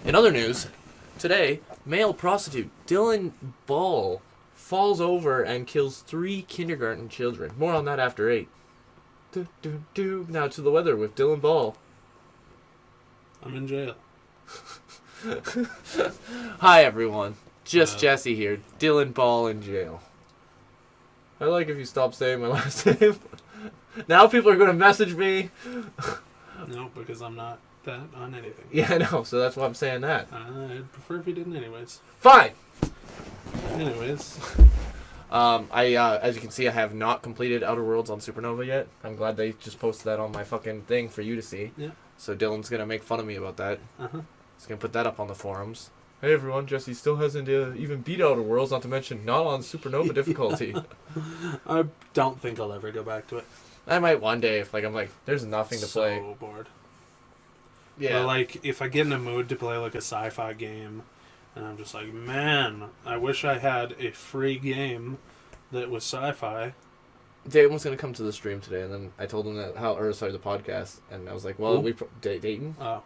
In other news, today, male prostitute Dylan Ball falls over and kills 3 kindergarten children. More on that after 8. Now to the weather with Dylan Ball. I'm in jail. Hi everyone, just Jessie here. Dylan Ball in jail. I like if you stop saying my last name. Now people are going to message me. No, because I'm not that on anything. Yeah, I know, so that's why I'm saying that. I'd prefer if you didn't anyways. Fine! Anyways. As you can see, I have not completed Outer Worlds on Supernova yet. I'm glad they just posted that on my fucking thing for you to see. Yeah. So Dylan's going to make fun of me about that. Uh-huh. He's going to put that up on the forums. Hey everyone, Jessie still hasn't even beat Outer Worlds, not to mention not on Supernova difficulty. I don't think I'll ever go back to it. I might one day if I'm like, there's nothing to play. So bored. Yeah. Or like, if I get in a mood to play like a sci-fi game, and I'm just like, man, I wish I had a free game that was sci-fi. Dayton was going to come to the stream today, and then I told him that the podcast, and I was like, well, Dayton? Oh.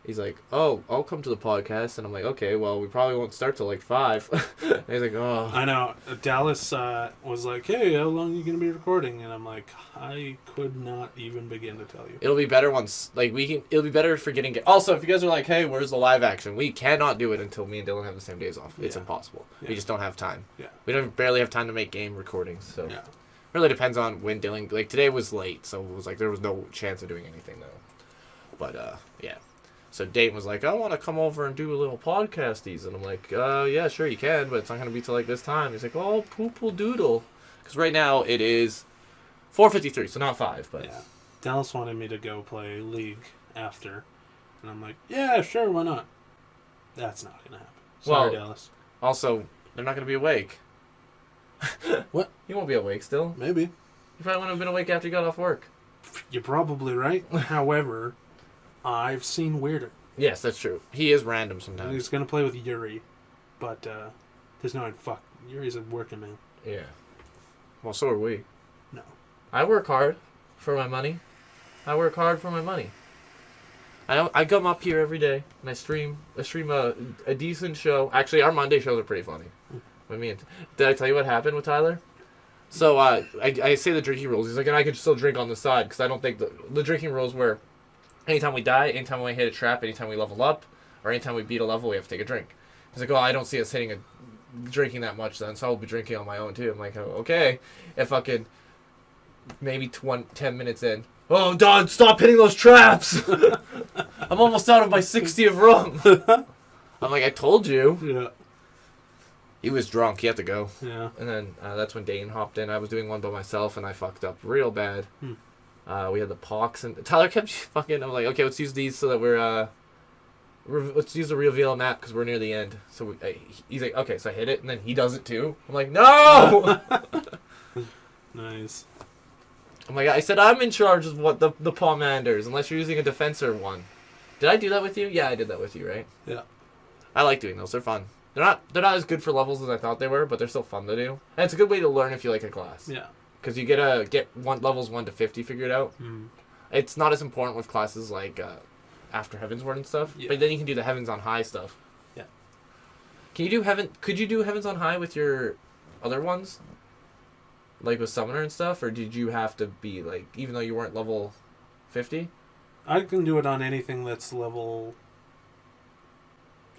He's like, oh, I'll come to the podcast, and I'm like, okay, well, we probably won't start till like 5. And he's like, oh. I know. Dallas was like, hey, how long are you going to be recording? And I'm like, I could not even begin to tell you. It'll be better once, it'll be better for getting... Also, if you guys are like, hey, where's the live action? We cannot do it until me and Dylan have the same days off. It's impossible. Yeah. We just don't have time. Yeah. We barely have time to make game recordings, so... Yeah. Really depends on when Dylan... Like, today was late, so it was like, there was no chance of doing anything, though. But, yeah. So Dayton was like, I want to come over and do a little podcasties. And I'm like, yeah, sure you can, but it's not going to be till like this time. He's like, oh, poople doodle. Because right now it is 4:53, so not 5. But yeah. Dallas wanted me to go play League after. And I'm like, yeah, sure, why not? That's not going to happen. Sorry, Dallas. Also, they're not going to be awake. What? You won't be awake still. Maybe. You probably wouldn't have been awake after you got off work. You're probably right. However... I've seen weirder. Yes, that's true. He is random sometimes. He's going to play with Yuri, but there's no fuck. Yuri's a working man. Yeah. Well, so are we. No. I work hard for my money. I come up here every day and I stream a decent show. Actually, our Monday shows are pretty funny. Did I tell you what happened with Tyler? So I say the drinking rules. He's like, and I could still drink on the side because I don't think the drinking rules were. Anytime we die, anytime we hit a trap, anytime we level up, or anytime we beat a level, we have to take a drink. He's like, oh, I don't see us drinking that much then, so I'll be drinking on my own too. I'm like, oh, okay. If fucking maybe 10 minutes in, oh, Don, stop hitting those traps! I'm almost out of my 60 of rum. I'm like, I told you. Yeah. He was drunk. He had to go. Yeah. And then that's when Dane hopped in. I was doing one by myself, and I fucked up real bad. We had the pox, and Tyler kept fucking... I'm like, okay, let's use these so that let's use the reveal map because we're near the end. So he's like, okay, so I hit it, and then he does it too. I'm like, no! Nice. I'm like, I said I'm in charge of what the Palmanders, unless you're using a defensor one. Did I do that with you? Yeah, I did that with you, right? Yeah. I like doing those. They're fun. They're not as good for levels as I thought they were, but they're still fun to do. And it's a good way to learn if you like a class. Yeah. Because you get levels 1 to 50 figured out. It's not as important with classes like After Heavensward and stuff. Yeah. But then you can do the Heavens on High stuff. Yeah. Could you do Heavens on High with your other ones? Like with Summoner and stuff? Or did you have to be like, even though you weren't level 50? I can do it on anything that's level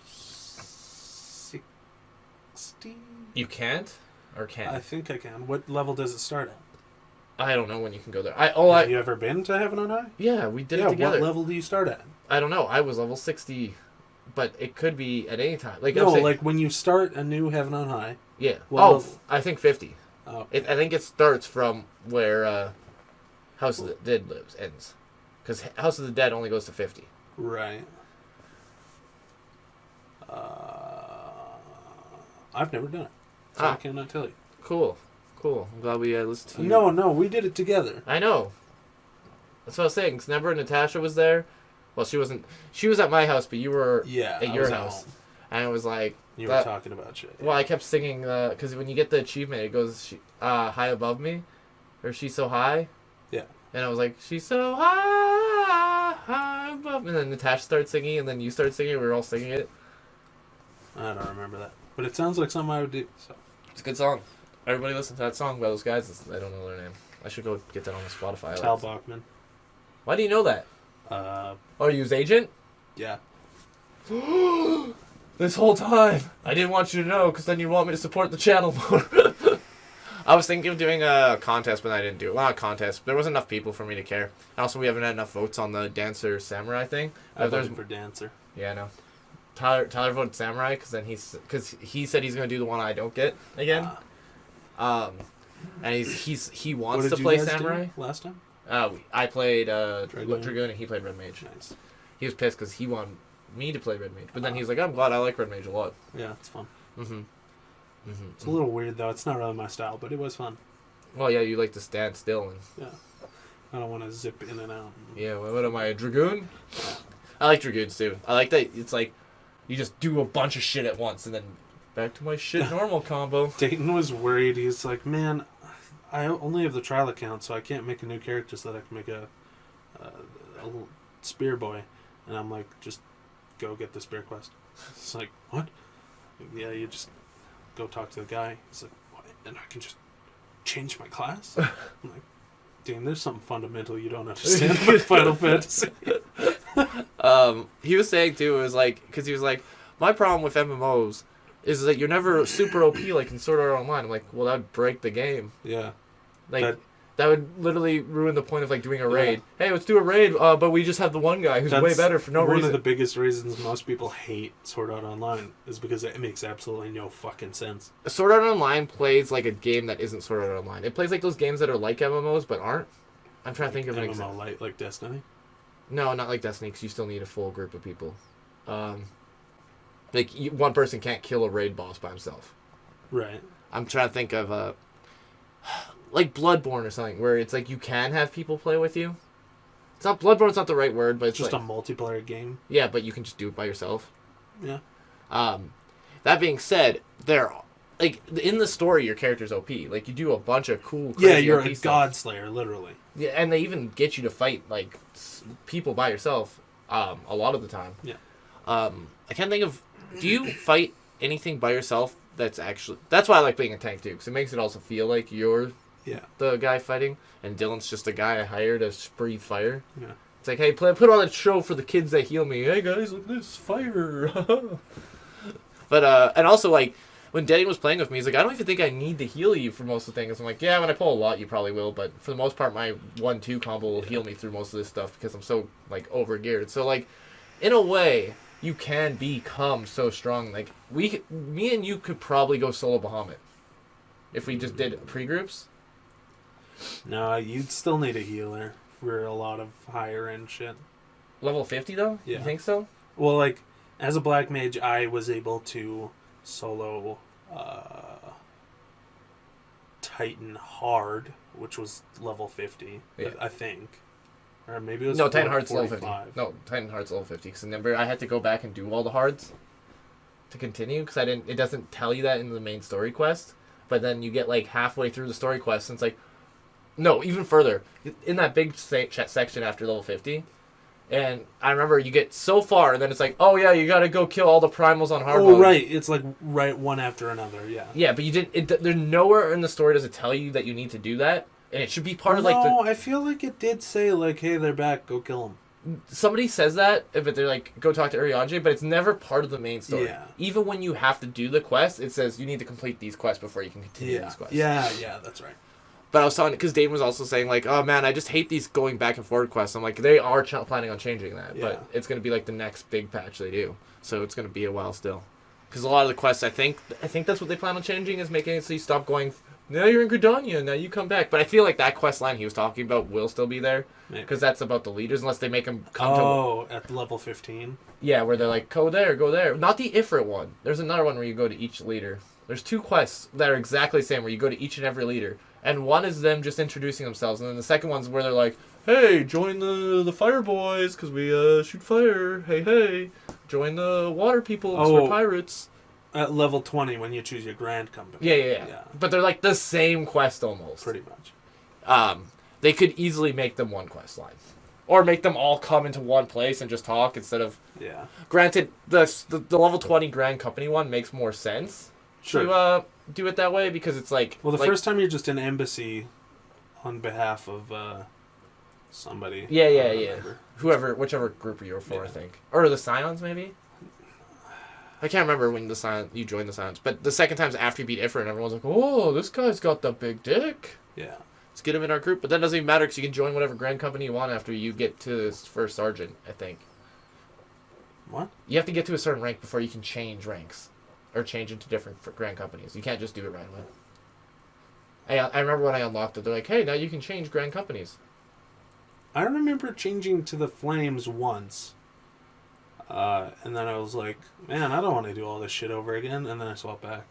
60. You can't? Or can? I think I can. What level does it start at? I don't know when you can go there. Have you ever been to Heaven on High? Yeah, we did it together. What level do you start at? I don't know. I was level 60, but it could be at any time. Like when you start a new Heaven on High. Yeah. Level? I think 50. Oh. I think it starts from where House of the Dead ends. Because House of the Dead only goes to 50. Right. I've never done it. So I cannot tell you. Cool. I'm glad we listened to you. No, we did it together. I know. That's what I was saying. Because remember Natasha was there? Well, she wasn't. She was at my house, but you were at your house. And it was like... You were talking about shit. Yeah. Well, I kept singing... Because when you get the achievement, it goes high above me. Or she's so high. Yeah. And I was like, she's so high And then Natasha started singing, and then you started singing. We were all singing it. I don't remember that, but it sounds like something I would do. So It's a good song. Everybody listen to that song by those guys. I don't know their name. I should go get that on the Spotify. Tal Bachman. Why do you know that? Oh, you his agent? Yeah. This whole time, I didn't want you to know, because then you want me to support the channel more. I was thinking of doing a contest, but I didn't do it. Well, not a contest. There wasn't enough people for me to care. And also, we haven't had enough votes on the Dancer Samurai thing. I voted for Dancer. Yeah, I know. Tyler voted Samurai because he said he's gonna do the one I don't get again. And he wants to play Samurai. Last time? I played Dragoon and he played Red Mage. Nice. He was pissed because he wanted me to play Red Mage, but then he's like, I'm glad I like Red Mage a lot. Yeah, it's fun. It's a little weird though. It's not really my style, but it was fun. Well, yeah, you like to stand still and. Yeah. I don't want to zip in and out. Yeah. What am I, a Dragoon? I like Dragoons too. I like that it's like you just do a bunch of shit at once and then back to my shit normal combo. Dayton was worried. He's like, man, I only have the trial account, so I can't make a new character so that I can make a little spear boy. And I'm like, just go get the spear quest. It's like, what? Yeah, you just go talk to the guy. He's like, what? And I can just change my class? I'm like, damn, there's something fundamental you don't understand about Final Fantasy. He was saying too, it was like, because he was like, my problem with MMOs is that you're never super OP like in Sword Art Online. I'm like, well, that would break the game. Yeah. Like, that would literally ruin the point of like doing a raid. Yeah. Hey, let's do a raid, but we just have the one guy who's way better for no reason. One of the biggest reasons most people hate Sword Art Online is because it makes absolutely no fucking sense. Sword Art Online plays like a game that isn't Sword Art Online. It plays like those games that are like MMOs but aren't. I'm trying to think of an example. MMO like Destiny? No, not like Destiny, because you still need a full group of people. One person can't kill a raid boss by himself. Right. I'm trying to think of like Bloodborne or something, where it's like you can have people play with you. It's not Bloodborne's not the right word, but it's just like, a multiplayer game. Yeah, but you can just do it by yourself. Yeah. That being said, like in the story, your character's OP. Like you do a bunch of cool. Yeah, you're OP a stuff. god slayer, literally. Yeah, and they even get you to fight like people by yourself. A lot of the time. Yeah. I can't think of. Do you fight anything by yourself? That's why I like being a tank too, because it makes it also feel like you're the guy fighting, and Dylan's just a guy I hired to breathe fire. Yeah. It's like, hey, put on a show for the kids that heal me. Hey guys, look at this fire. But and also like when Denny was playing with me, he's like, I don't even think I need to heal you for most of the things. I'm like, yeah, when I pull a lot, you probably will, but for the most part, my 1-2 combo will heal me through most of this stuff because I'm so like over geared. So like, in a way, you can become so strong. Like me and you could probably go solo Bahamut if we just did pre-groups. No, you'd still need a healer for a lot of higher end shit. Level 50 though? Yeah. You think so? Well, like as a black mage, I was able to solo Titan hard, which was level 50, I think. Or maybe it was Titan Hard's level 50. 45. No, Titan Hard's level 50. Because remember, I had to go back and do all the hards to continue. Because it doesn't tell you that in the main story quest. But then you get like halfway through the story quest, and it's like, no, even further. In that big section after level 50. And I remember you get so far, and then it's like, oh yeah, you gotta go kill all the primals on hard mode. Oh, right. It's like right one after another, yeah. Yeah, but you didn't. There's nowhere in the story does it tell you that you need to do that. And it should be part of like the... No, I feel like it did say like, hey, they're back, go kill them. Somebody says that, but they're like, go talk to Urianger, but it's never part of the main story. Yeah. Even when you have to do the quest, it says you need to complete these quests before you can continue these quests. Yeah, that's right. But I was telling, because Dane was also saying like, oh man, I just hate these going back and forward quests. I'm like, they are planning on changing that, but it's going to be like the next big patch they do. So it's going to be a while still. Because a lot of the quests, I think that's what they plan on changing, is making it so you stop going... Now you're in Gridania, now you come back. But I feel like that quest line he was talking about will still be there. Because that's about the leaders, unless they make them come to... Oh, at level 15? Yeah, where they're like, go there, go there. Not the Ifrit one. There's another one where you go to each leader. There's 2 quests that are exactly the same, where you go to each and every leader. And one is them just introducing themselves, and then the second one's where they're like, hey, join the fire boys, because we shoot fire. Hey. Join the water people, because we're pirates. At level 20 when you choose your grand company. Yeah. But they're like the same quest almost. Pretty much. They could easily make them one quest line. Or make them all come into one place and just talk instead of... Yeah. Granted, the level 20 Grand Company one makes more sense to do it that way because it's like... Well, the first time you're just an embassy on behalf of somebody. Yeah. Whichever group you were for, I think. Or the Scions, maybe? I can't remember when you joined the Scions. But the second time's after you beat Ifrit, and everyone's like, oh, this guy's got the big dick. Yeah. Let's get him in our group. But that doesn't even matter because you can join whatever Grand Company you want after you get to first Sergeant, I think. What? You have to get to a certain rank before you can change ranks. Or change into different Grand Companies. You can't just do it right away. I remember when I unlocked it, they're like, hey, now you can change Grand Companies. I remember changing to the Flames once. And then I was like, man, I don't want to do all this shit over again. And then I swapped back.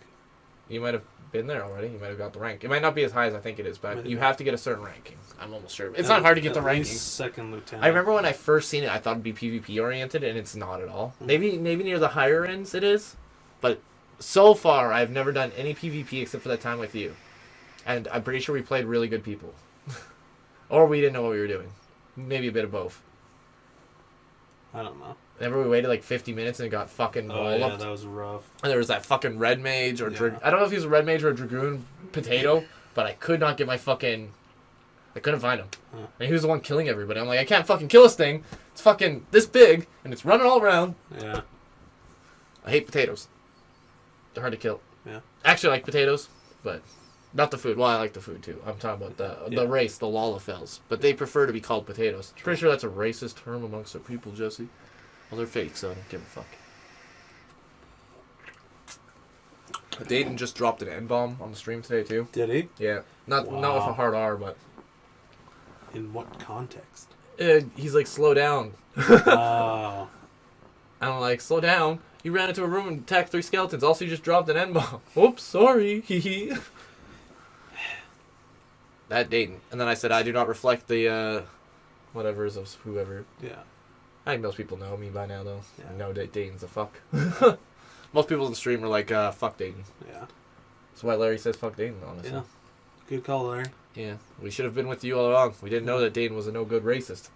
You might have been there already. You might have got the rank. It might not be as high as I think it is, but you have to get a certain ranking. I'm almost sure. It's not hard to get the ranking. Second lieutenant. I remember when I first seen it, I thought it'd be PvP oriented, and it's not at all. Maybe near the higher ends it is, but so far I've never done any PvP except for that time with you, and I'm pretty sure we played really good people, or we didn't know what we were doing. Maybe a bit of both. I don't know. Remember we waited like 50 minutes and it got fucking walloped? Oh yeah, that was rough. And there was that fucking red mage or I don't know if he was a red mage or a dragoon potato, but I could not get my fucking... I couldn't find him. Huh. And he was the one killing everybody. I'm like, I can't fucking kill this thing. It's fucking this big and it's running all around. Yeah. I hate potatoes. They're hard to kill. Yeah. Actually, I like potatoes, but not the food. Well, I like the food too. I'm talking about the race, the Lalafels. But they prefer to be called potatoes. Pretty sure that's a racist term amongst their people, Jesse. Well, they're fake, so I don't give a fuck. Dayton just dropped an N-bomb on the stream today, too. Did he? Yeah. Not with a hard R, but... In what context? He's like, slow down. Oh. I'm like, slow down. You ran into a room and attacked 3 skeletons. Also, you just dropped an N-bomb. Oops, sorry. Hee That Dayton. And then I said, I do not reflect the, whatever's of whoever. Yeah. I think most people know me by now, though. Yeah. I know that Dayton's a fuck. Most people in the stream are like, fuck Dayton. Yeah. That's why Larry says fuck Dayton, honestly. Yeah. Good call, Larry. Yeah. We should have been with you all along. We didn't know that Dayton was a no-good racist.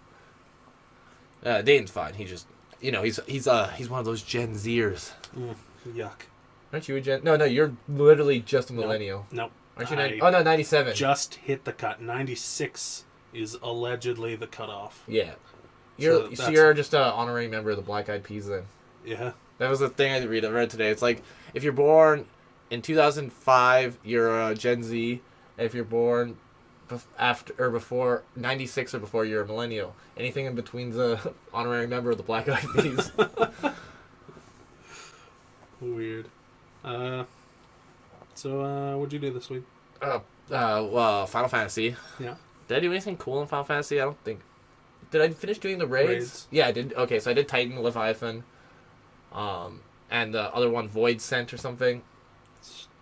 Dayton's fine. He just, he's one of those Gen Zers. Yuck. Aren't you a Gen... No, you're literally just a millennial. Nope. Aren't you... Oh, no, 97. Just hit the cut. 96 is allegedly the cutoff. Yeah. You're just an honorary member of the Black Eyed Peas then. Yeah. That was the thing I read today. It's like, if you're born in 2005, you're a Gen Z. If you're born after or before 96 or before, you're a millennial. Anything in between's a honorary member of the Black Eyed Peas. Weird. So, what'd you do this week? Well, Final Fantasy. Yeah. Did I do anything cool in Final Fantasy? I don't think. Did I finish doing the raids? Yeah, I did. Okay, so I did Titan, Leviathan, and the other one, Void Scent or something.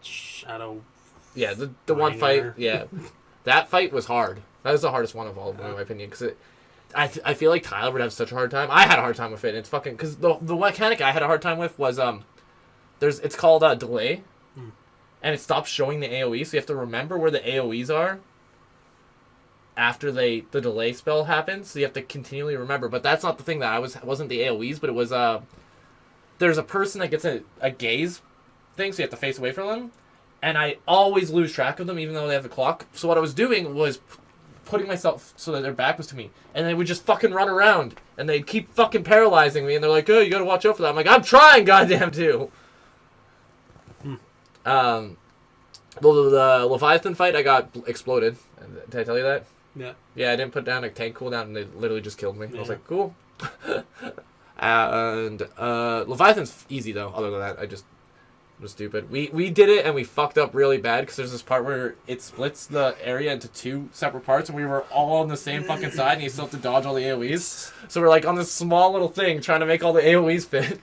Shadow. Yeah, the one fight. Yeah, that fight was hard. That was the hardest one of all of them, in my opinion. Because I feel like Tyler would have such a hard time. I had a hard time with it. And it's fucking because the mechanic I had a hard time with was it's called delay, and it stops showing the AOE. So you have to remember where the AOEs are after the delay spell happens, so you have to continually remember. But that's not the thing that wasn't the AoEs, but it was there's a person that gets a gaze thing, so you have to face away from them, and I always lose track of them even though they have the clock. So what I was doing was putting myself so that their back was to me, and they would just fucking run around, and they'd keep fucking paralyzing me, and they're like, oh, you gotta watch out for that. I'm like, I'm trying, goddamn too. The Leviathan fight, I got exploded. Did I tell you that? Yeah. Yeah, I didn't put down a tank cooldown, and they literally just killed me. Yeah. I was like, cool. And Leviathan's easy, though. Other than that, I just was stupid. We did it, and we fucked up really bad, because there's this part where it splits the area into 2 separate parts, and we were all on the same fucking side, and you still have to dodge all the AoEs. So we're, like, on this small little thing, trying to make all the AoEs fit.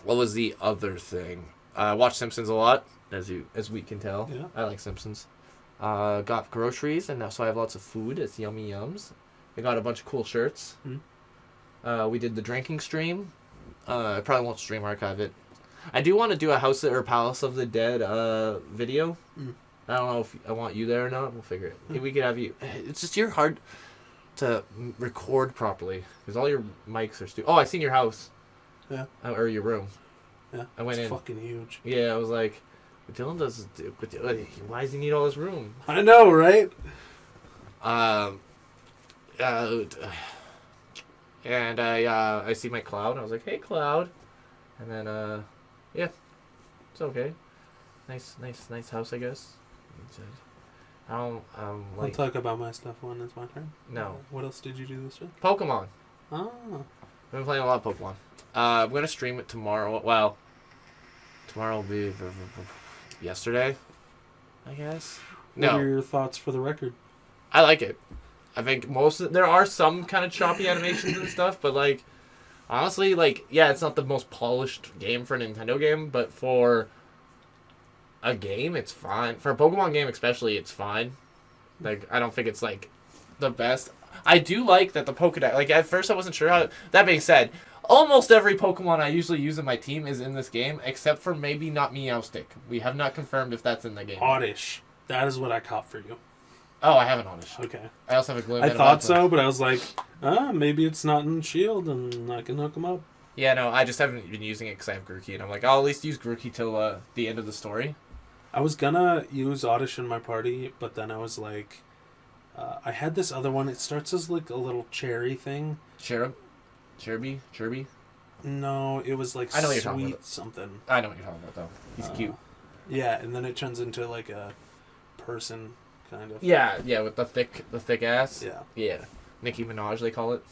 What was the other thing? I watched Simpsons a lot. As we can tell. Yeah. I like Simpsons. Got groceries, and so I have lots of food. It's yummy yums. I got a bunch of cool shirts. We did the drinking stream. I probably won't stream archive it. I do want to do a Palace of the Dead video. I don't know if I want you there or not. We'll figure it. Maybe we could have you. It's just you're hard to record properly because all your mics are stupid. Oh, I seen your house. Yeah. Or your room. Yeah. I went it's in. Fucking huge. Yeah, I was like, Dylan does. Why does he need all this room? I know, right? And I see my Cloud. And I was like, hey, Cloud. And then yeah, it's okay. Nice house, I guess. I don't I'll talk about my stuff when it's my turn. No. What else did you do this week? Pokemon. Oh. I've been playing a lot of Pokemon. I'm gonna stream it tomorrow. Well, tomorrow will be yesterday, I guess. What are your thoughts for the record? I like it. I think there are some kind of choppy animations and stuff, but like honestly, like yeah, it's not the most polished game for a Nintendo game, but for a game, it's fine. For a Pokemon game, especially, it's fine. Like I don't think it's like the best. I do like that the Pokédex. Like at first, I wasn't sure how. That being said, almost every Pokemon I usually use in my team is in this game, except for maybe not Meowstic. We have not confirmed if that's in the game. Oddish. That is what I caught for you. Oh, I have an Oddish. Okay. I also have a Gloom. I thought so, but I was like, maybe it's not in Shield, and I can hook them up. Yeah, no, I just haven't been using it because I have Grookey, and I'm like, I'll at least use Grookey till the end of the story. I was gonna use Oddish in my party, but then I was like, I had this other one. It starts as like a little cherry thing. Chirby? No, it was like I know what you're talking sweet about. something. I know what you're talking about, though. He's cute. Yeah, and then it turns into like a person, kind of. Yeah, with the thick ass. Yeah. Nicki Minaj, they call it.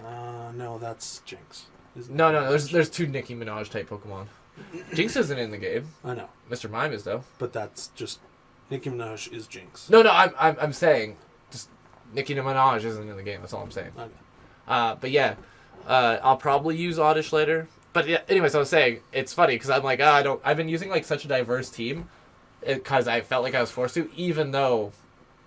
No, that's Jinx. No, there's two Nicki Minaj type Pokemon. Jinx isn't in the game. I know. Mr. Mime is though. But that's just Nicki Minaj is Jinx. No, I'm saying just Nicki Minaj isn't in the game. That's all I'm saying. Okay. But yeah, I'll probably use Oddish later. But yeah, anyways, I was saying it's funny because I'm like, I've been using like such a diverse team because I felt like I was forced to, even though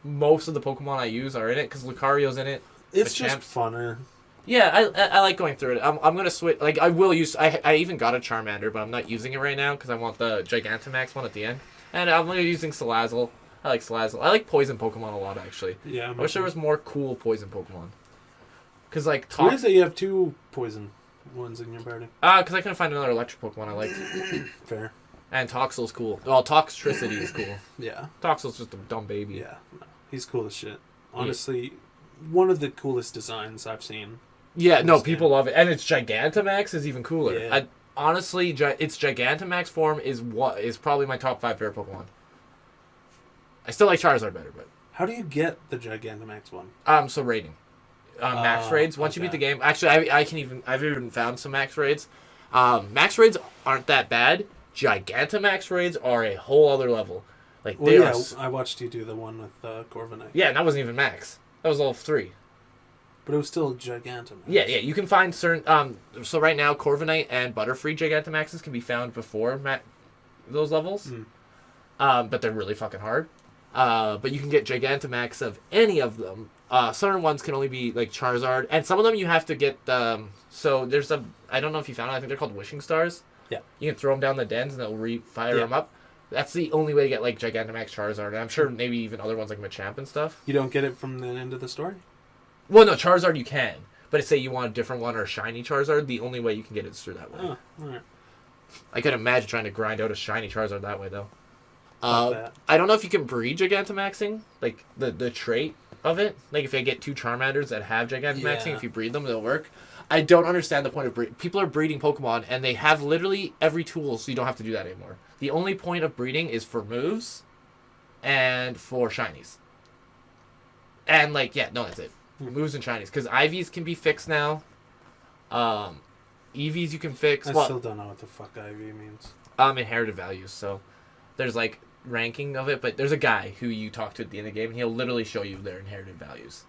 most of the Pokemon I use are in it because Lucario's in it. It's just funner. Yeah, I like going through it. I'm gonna switch. Like I will use. I even got a Charmander, but I'm not using it right now because I want the Gigantamax one at the end. And I'm gonna be using Salazzle. I like Salazzle. I like Poison Pokemon a lot actually. Yeah. I wish there was more cool Poison Pokemon. Cause like Weird that you have two Poison ones in your party. Cause I couldn't find another Electric Pokemon I liked. Fair. And Toxel's cool. Well, Toxtricity is cool. Yeah. Toxel's just a dumb baby. Yeah. No, he's cool as shit. Honestly, one of the coolest designs I've seen. Yeah, no, people love it, and its Gigantamax is even cooler. Yeah. Honestly, its Gigantamax form is probably my top 5 favorite Pokemon. I still like Charizard better, but how do you get the Gigantamax one? So rating, max raids. Once you beat the game, actually, I've even found some max raids. Max raids aren't that bad. Gigantamax raids are a whole other level. Like I watched you do the one with Corviknight. Yeah, and that wasn't even max. That was level 3. But it was still Gigantamax. Yeah, you can find certain. So right now, Corviknight and Butterfree Gigantamaxes can be found before those levels. But they're really fucking hard. But you can get Gigantamax of any of them. Certain ones can only be like Charizard, and some of them you have to get. So there's I don't know if you found it. I think they're called Wishing Stars. Yeah. You can throw them down the dens and they'll fire them up. That's the only way to get like Gigantamax Charizard, and I'm sure maybe even other ones like Machamp and stuff. You don't get it from the end of the story? Well, no, Charizard you can. But say you want a different one or a shiny Charizard, the only way you can get it is through that way. Oh, alright. I could imagine trying to grind out a shiny Charizard that way, though. I don't know if you can breed Gigantamaxing, like the trait of it. Like if you get 2 Charmanders that have Gigantamaxing, if you breed them, it'll work. I don't understand the point of breeding. People are breeding Pokemon, and they have literally every tool, so you don't have to do that anymore. The only point of breeding is for moves and for shinies. And, that's it. Moves and shinies. Because IVs can be fixed now. EVs you can fix. I still don't know what the fuck IV means. Inherited values. So there's, ranking of it, but there's a guy who you talk to at the end of the game, and he'll literally show you their inherited values.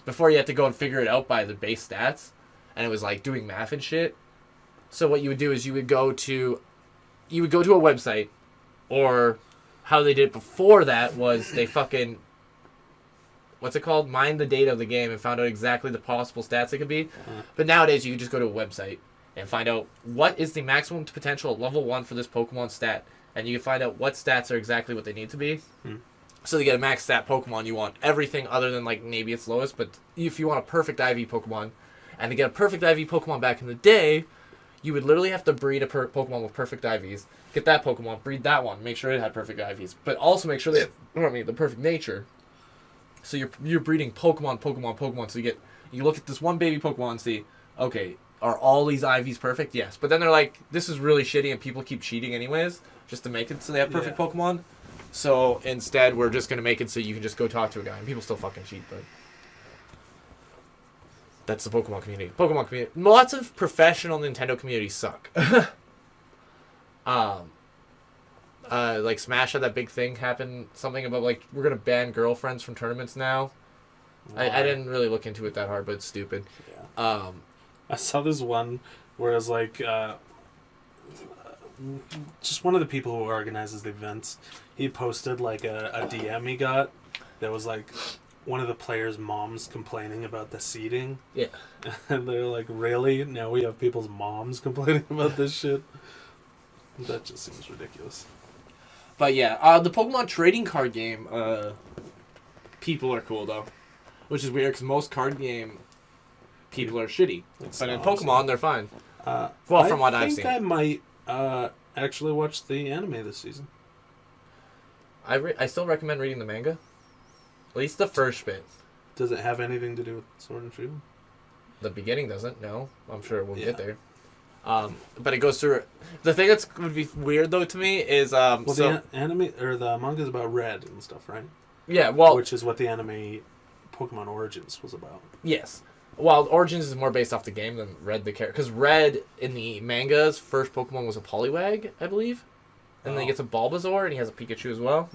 Before you had to go and figure it out by the base stats, and it was, doing math and shit. So what you would do is you would go to a website, or how they did it before that was they fucking... What's it called? Mined the data of the game and found out exactly the possible stats it could be. But nowadays, you can just go to a website and find out what is the maximum potential at level 1 for this Pokemon stat. and you can find out what stats are exactly what they need to be. Hmm. So to get a max stat Pokemon, you want everything other than like maybe its lowest. But if you want a perfect IV Pokemon, and to get a perfect IV Pokemon back in the day, you would literally have to breed a Pokemon with perfect IVs. Get that Pokemon, breed that one, make sure it had perfect IVs, but also make sure they have, the perfect nature. So you're breeding Pokemon. So you look at this one baby Pokemon and see, okay, are all these IVs perfect? Yes. But then they're like, this is really shitty, and people keep cheating anyways, just to make it so they have perfect Pokemon. So instead, we're just gonna make it so you can just go talk to a guy, and people still fucking cheat, but. That's the Pokemon community. Lots of professional Nintendo communities suck. Like Smash had that big thing happen. Something about like we're gonna ban girlfriends from tournaments now. I didn't really look into it that hard, but it's stupid. Yeah. I saw this one where it was like just one of the people who organizes the events. He posted like a DM he got that was like one of the players' moms complaining about the seating. Yeah. And they're like, really? Now we have people's moms complaining about this shit? That just seems ridiculous. But yeah, the Pokemon trading card game, people are cool though. Which is weird because most card game people are shitty. But in Pokemon, they're fine. Well, from what I've seen. I think I might actually watch the anime this season. I still recommend reading the manga. At least the first bit. Does it have anything to do with Sword and Shield? The beginning doesn't, no. I'm sure we'll get there. But it goes through... The thing that's would be weird, though, to me is... well, the anime, or the manga is about Red and stuff, right? Yeah, well... Which is what the anime Pokemon Origins was about. Yes. Well, Origins is more based off the game than Red the character. Because Red, in the manga's first Pokemon was a Poliwag, I believe. And then he gets a Bulbasaur, and he has a Pikachu as well.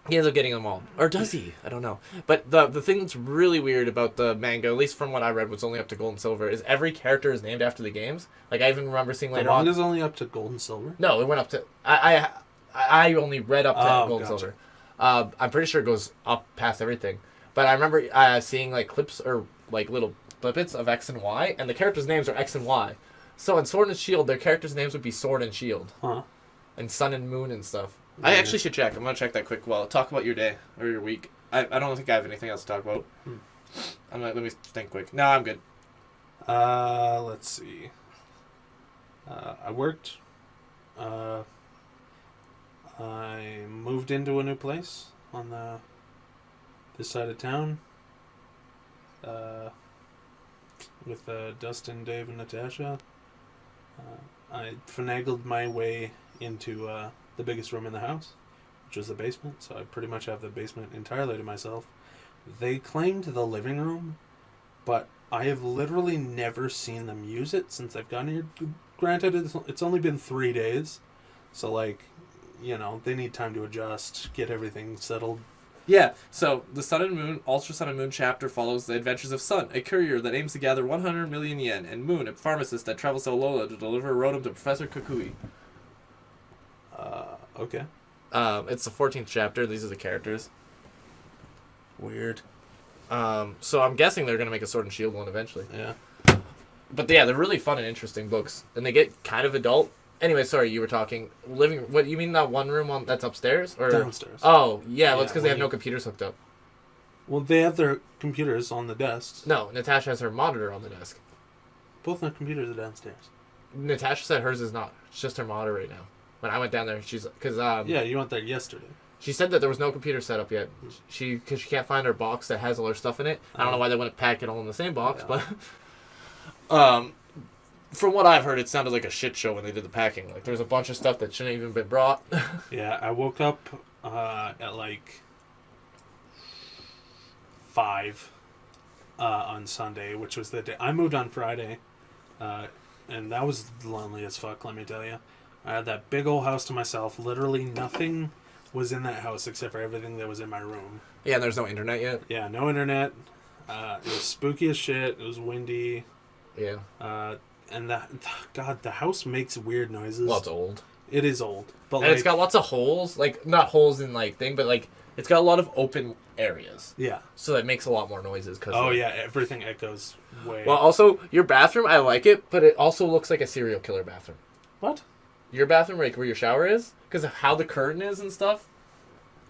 He ends up getting them all. Or does he? I don't know. But the thing that's really weird about the manga, at least from what I read, was only up to Gold and Silver, is every character is named after the games. Like, I even remember seeing later on... The manga's only up to Gold and Silver? No, it went up to... I only read up to Gold and Silver. I'm pretty sure it goes up past everything. But I remember seeing, like, clips or, like, little snippets of X and Y, and the characters' names are X and Y. So in Sword and Shield, their characters' names would be Sword and Shield. Huh. And Sun and Moon and stuff. I actually should check. I'm going to check that quick while talk about your day or your week. I don't think I have anything else to talk about. Let me think quick. No, I'm good. Let's see. I worked. I moved into a new place on this side of town. With Dustin, Dave, and Natasha. I finagled my way into the biggest room in the house, which was the basement, so I pretty much have the basement entirely to myself. They claimed the living room, but I have literally never seen them use it since I've gotten here. Granted, it's only been 3 days, so, like, you know, they need time to adjust, get everything settled. Yeah, so the Sun and Moon, Ultra Sun and Moon chapter follows the adventures of Sun, a courier that aims to gather 100 million yen, and Moon, a pharmacist that travels to Alola to deliver a rotom to Professor Kukui. Okay. It's the 14th chapter. These are the characters. Weird. So I'm guessing they're going to make a Sword and Shield one eventually. Yeah. But yeah, they're really fun and interesting books. And they get kind of adult. Anyway, sorry, you were talking. What, you mean that one room that's upstairs? Or downstairs. Oh, yeah, well, it's because they have no computers hooked up. Well, they have their computers on the desks. No, Natasha has her monitor on the desk. Both their computers are downstairs. Natasha said hers is not. It's just her monitor right now. When I went down there, yeah, you went there yesterday. She said that there was no computer set up yet. Because she can't find her box that has all her stuff in it. I don't know why they wouldn't pack it all in the same box, but... from what I've heard, it sounded like a shit show when they did the packing. Like, there was a bunch of stuff that shouldn't even been brought. Yeah, I woke up at, like, 5 on Sunday, which was the day... I moved on Friday, and that was lonely as fuck, let me tell you. I had that big old house to myself. Literally nothing was in that house except for everything that was in my room. Yeah, and there's no internet yet? Yeah, no internet. It was spooky as shit. It was windy. Yeah. And the house makes weird noises. Well, it's old. It is old. But and it's got lots of holes. Like, not holes in, like, thing, but, like, it's got a lot of open areas. Yeah. So that makes a lot more noises. Yeah, everything echoes way... Well, also, your bathroom, I like it, but it also looks like a serial killer bathroom. What? Your bathroom, like where your shower is, because of how the curtain is and stuff.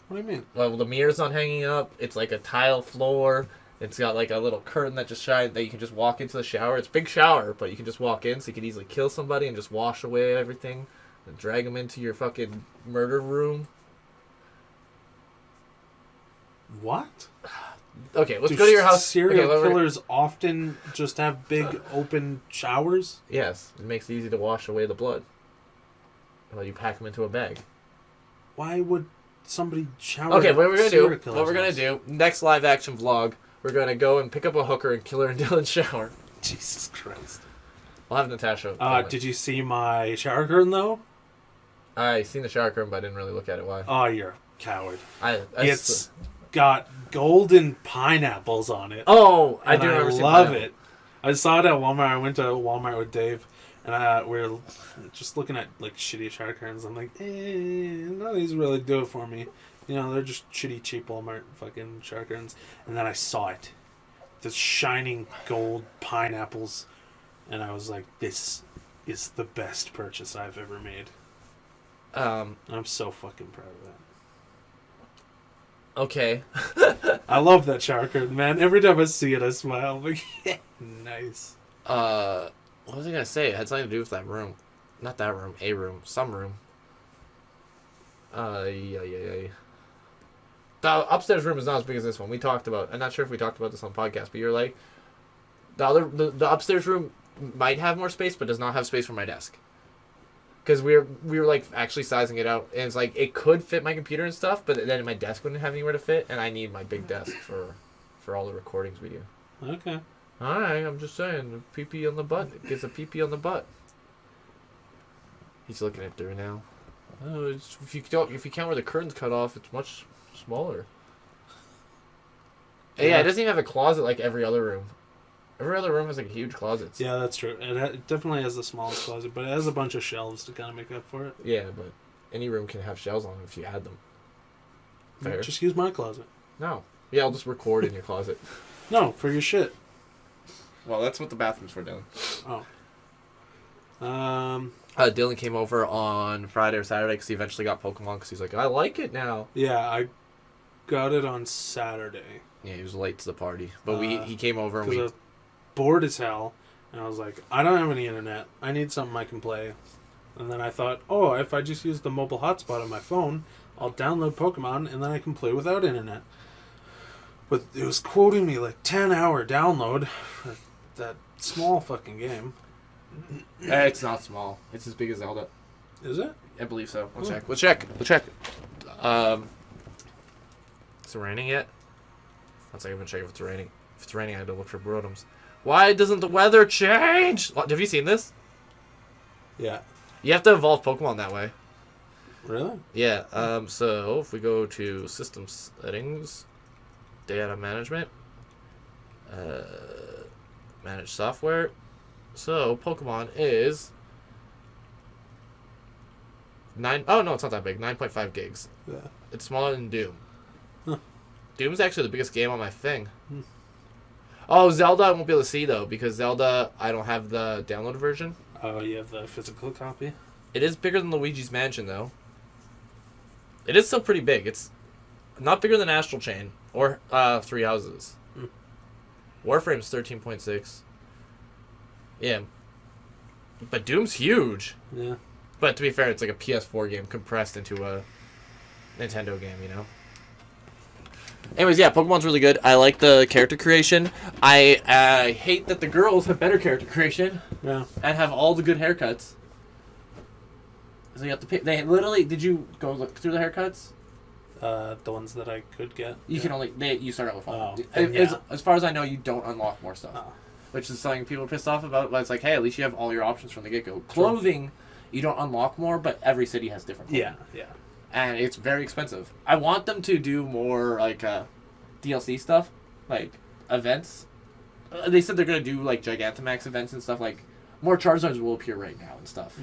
What do you mean? Well, the mirror's not hanging up. It's like a tile floor. It's got like a little curtain that just shines that you can just walk into the shower. It's a big shower, but you can just walk in, so you can easily kill somebody and just wash away everything and drag them into your fucking murder room. What? Okay, let's go to your house. Serial killers often just have big open showers? Yes, it makes it easy to wash away the blood. Well, you pack them into a bag. Why would somebody shower? Okay, what we're gonna do? Next live action vlog, we're gonna go and pick up a hooker and kill her in Dylan's shower. Jesus Christ! I'll have Natasha. Did you see my shower curtain though? I seen the shower curtain, but I didn't really look at it. Why? Oh, you're a coward. It's got golden pineapples on it. Oh, I do remember. I love it. I saw it at Walmart. I went to Walmart with Dave, and we were just looking at like shitty shower curtains. I'm like, none of these really do it for me. You know, they're just shitty, cheap Walmart fucking shower curtains. And then I saw it, the shining gold pineapples, and I was like, this is the best purchase I've ever made. I'm so fucking proud of that. Okay. I love that shower curtain, man. Every time I see it, I smile. I'm like, yeah, nice. What was I gonna say? It had something to do with that room. Not that room. A room. Some room. Yeah. The upstairs room is not as big as this one. We talked about. I'm not sure if we talked about this on podcast, but you're like, the upstairs room might have more space, but does not have space for my desk. Because we were like actually sizing it out, and it's like it could fit my computer and stuff, but then my desk wouldn't have anywhere to fit, and I need my big desk for all the recordings we do. Okay. All right, I'm just saying, pee on the butt. It gets a pee on the butt. He's looking at there now. Oh, if you count where the curtain's cut off, it's much smaller. Yeah, it doesn't even have a closet like every other room. Every other room has like huge closets. Yeah, that's true. It definitely has the smallest closet, but it has a bunch of shelves to kind of make up for it. Yeah, but any room can have shelves on it if you add them. Fair. Just use my closet. No. Yeah, I'll just record in your closet. No, for your shit. Well, that's what the bathroom's for, Dylan. Oh. Dylan came over on Friday or Saturday because he eventually got Pokemon because he's like, I like it now. Yeah, I got it on Saturday. Yeah, he was late to the party. But he came over and we... I was bored as hell, and I was like, I don't have any internet. I need something I can play. And then I thought, if I just use the mobile hotspot on my phone, I'll download Pokemon, and then I can play without internet. But it was quoting me like 10-hour download for that small fucking game. It's not small. It's as big as Zelda. Is it? I believe so. Let's check. Is it raining yet? That's like I've been checking if it's raining. If it's raining, I had to look for Brodoms. Why doesn't the weather change? Have you seen this? Yeah. You have to evolve Pokemon that way. Really? Yeah. So if we go to system settings, data management, manage software. So Pokemon is 9. Oh no, it's not that big. 9.5 gigs. Yeah. It's smaller than Doom. Huh. Doom's actually the biggest game on my thing. Oh, Zelda I won't be able to see though because Zelda I don't have the download version. Oh, you have the physical copy? It is bigger than Luigi's Mansion though. It is still pretty big. It's not bigger than Astral Chain or Three Houses. Warframe's 13.6. Yeah. But Doom's huge. Yeah. But to be fair, it's like a PS4 game compressed into a Nintendo game, you know? Anyways, yeah, Pokemon's really good. I like the character creation. I hate that the girls have better character creation. Yeah. And have all the good haircuts. So you have to pay. They literally, did you go look through the haircuts? The ones that I could get. You can only, you start out with one. Yeah. As far as I know, you don't unlock more stuff. Oh. Which is something people are pissed off about, but it's like, hey, at least you have all your options from the get-go. Clothing, you don't unlock more, but every city has different clothing. Yeah. And it's very expensive. I want them to do more, like, DLC stuff, like, events. They said they're going to do, like, Gigantamax events and stuff, like, more Charizards will appear right now and stuff.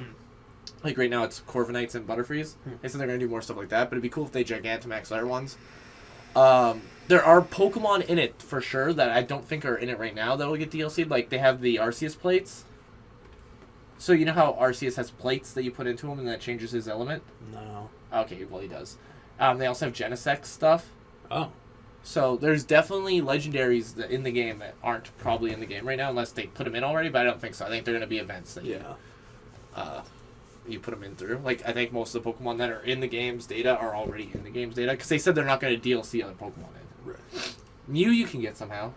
Like, right now it's Corviknights and Butterfrees. They said they're going to do more stuff like that, but it'd be cool if they Gigantamax other ones. There are Pokemon in it, for sure, that I don't think are in it right now that will get DLC'd. Like, they have the Arceus plates. So you know how Arceus has plates that you put into him and that changes his element? No. Okay, well he does. They also have Genesect stuff. Oh. So there's definitely legendaries in the game that aren't probably in the game right now, unless they put them in already. But I don't think so. I think they're going to be events that you put them in through. Like I think most of the Pokemon that are in the game's data are already in the game's data because they said they're not going to DLC other Pokemon in. Right. Mew you can get somehow.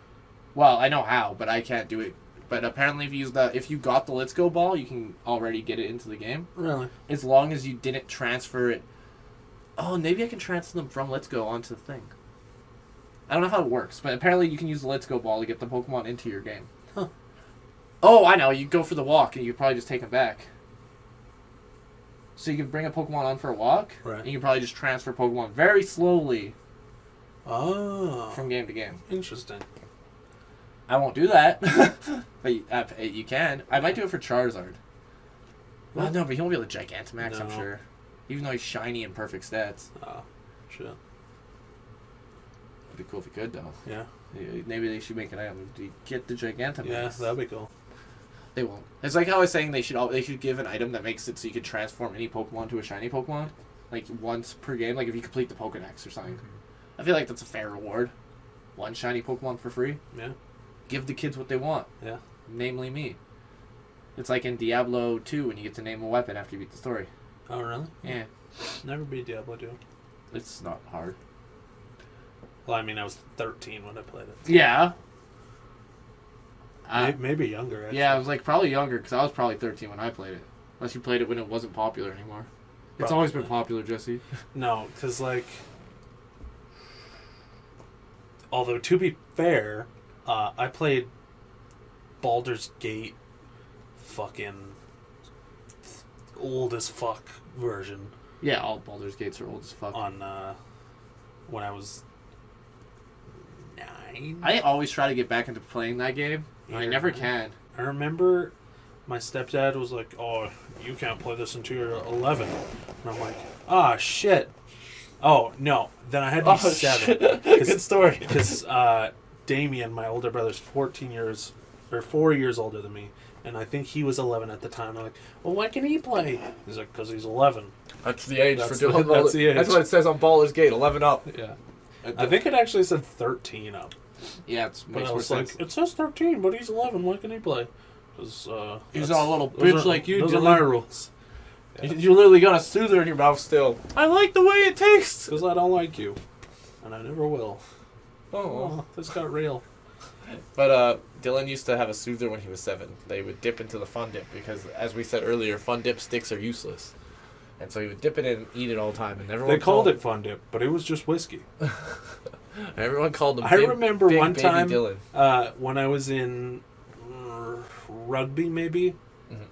Well, I know how, but I can't do it. But apparently, if you got the Let's Go ball, you can already get it into the game. Really? As long as you didn't transfer it. Oh, maybe I can transfer them from Let's Go onto the thing. I don't know how it works, but apparently you can use the Let's Go ball to get the Pokemon into your game. Huh. Oh, I know. You go for the walk, and you probably just take them back. So you can bring a Pokemon on for a walk, right. and you can probably just transfer Pokemon very slowly from game to game. Interesting. I won't do that, but you can. I might do it for Charizard. Well, no, but he won't be able to Gigantamax, I'm sure. Even though he's shiny and perfect stats. Oh, shit. It'd be cool if he could, though. Yeah. Maybe they should make an item to get the Gigantamax. Yeah, that'd be cool. They won't. It's like how I was saying they should give an item that makes it so you could transform any Pokemon to a shiny Pokemon, like once per game. Like if you complete the Pokedex or something. Mm-hmm. I feel like that's a fair reward. One shiny Pokemon for free. Yeah. Give the kids what they want. Yeah. Namely me. It's like in Diablo 2 when you get to name a weapon after you beat the story. Oh, really? Yeah. Never beat Diablo 2. It's not hard. Well, I mean, I was 13 when I played it. Yeah. Maybe younger, actually. Yeah, I was like probably younger because I was probably 13 when I played it. Unless you played it when it wasn't popular anymore. Probably. It's always been popular, Jesse. No, because like... Although, to be fair... I played Baldur's Gate fucking old as fuck version. Yeah, all Baldur's Gates are old as fuck. On, when I was 9? I always try to get back into playing that game. Yeah. I never can. I remember my stepdad was like, oh, you can't play this until you're 11. And I'm like, shit. Oh, no. Then I had to be 7. Good story. Because, Damien, my older brother's 4 years older than me, and I think he was 11 at the time. They're like, well, why can he play? He's like, because he's 11. That's the age that's for doing that's the age. That's what it says on Baldur's Gate, 11 up. Yeah. I think it actually said 13 up. Yeah, it makes more sense. Like, it says 13, but he's 11. Why can he play? Because he's not a little bitch like you. Those are my rules. Yeah. You literally got a soother in your mouth still. I like the way it tastes. Because I don't like you. And I never will. Oh, this got real. But Dylan used to have a soother when he was 7. They would dip into the Fun Dip because, as we said earlier, Fun Dip sticks are useless. And so he would dip it in and eat it all the time. And everyone They called it Fun Dip, but it was just whiskey. Everyone called him I remember big one time Dylan. When I was in rugby, maybe,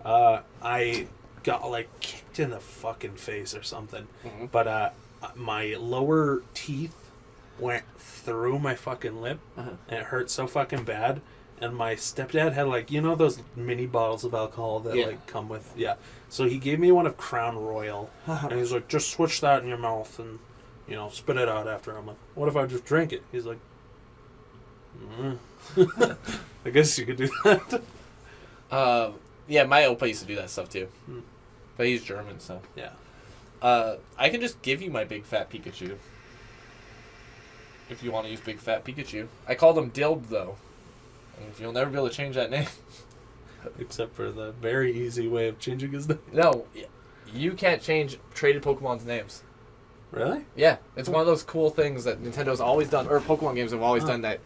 I got like kicked in the fucking face or something. Mm-hmm. But my lower teeth went through my fucking lip, and it hurt so fucking bad. And my stepdad had like, you know those mini bottles of alcohol that like come with, so he gave me one of Crown Royal, and he's like, just switch that in your mouth and, you know, spit it out after. I'm like, what if I just drink it? He's like, I guess you could do that. Yeah, my opa used to do that stuff too, but he's German, so I can just give you my big fat Pikachu. If you want to use Big Fat Pikachu. I called him Dilb, though. And you'll never be able to change that name. Except for the very easy way of changing his name. No, you can't change traded Pokemon's names. Really? Yeah. It's one of those cool things that Nintendo's always done, or Pokemon games have always done that.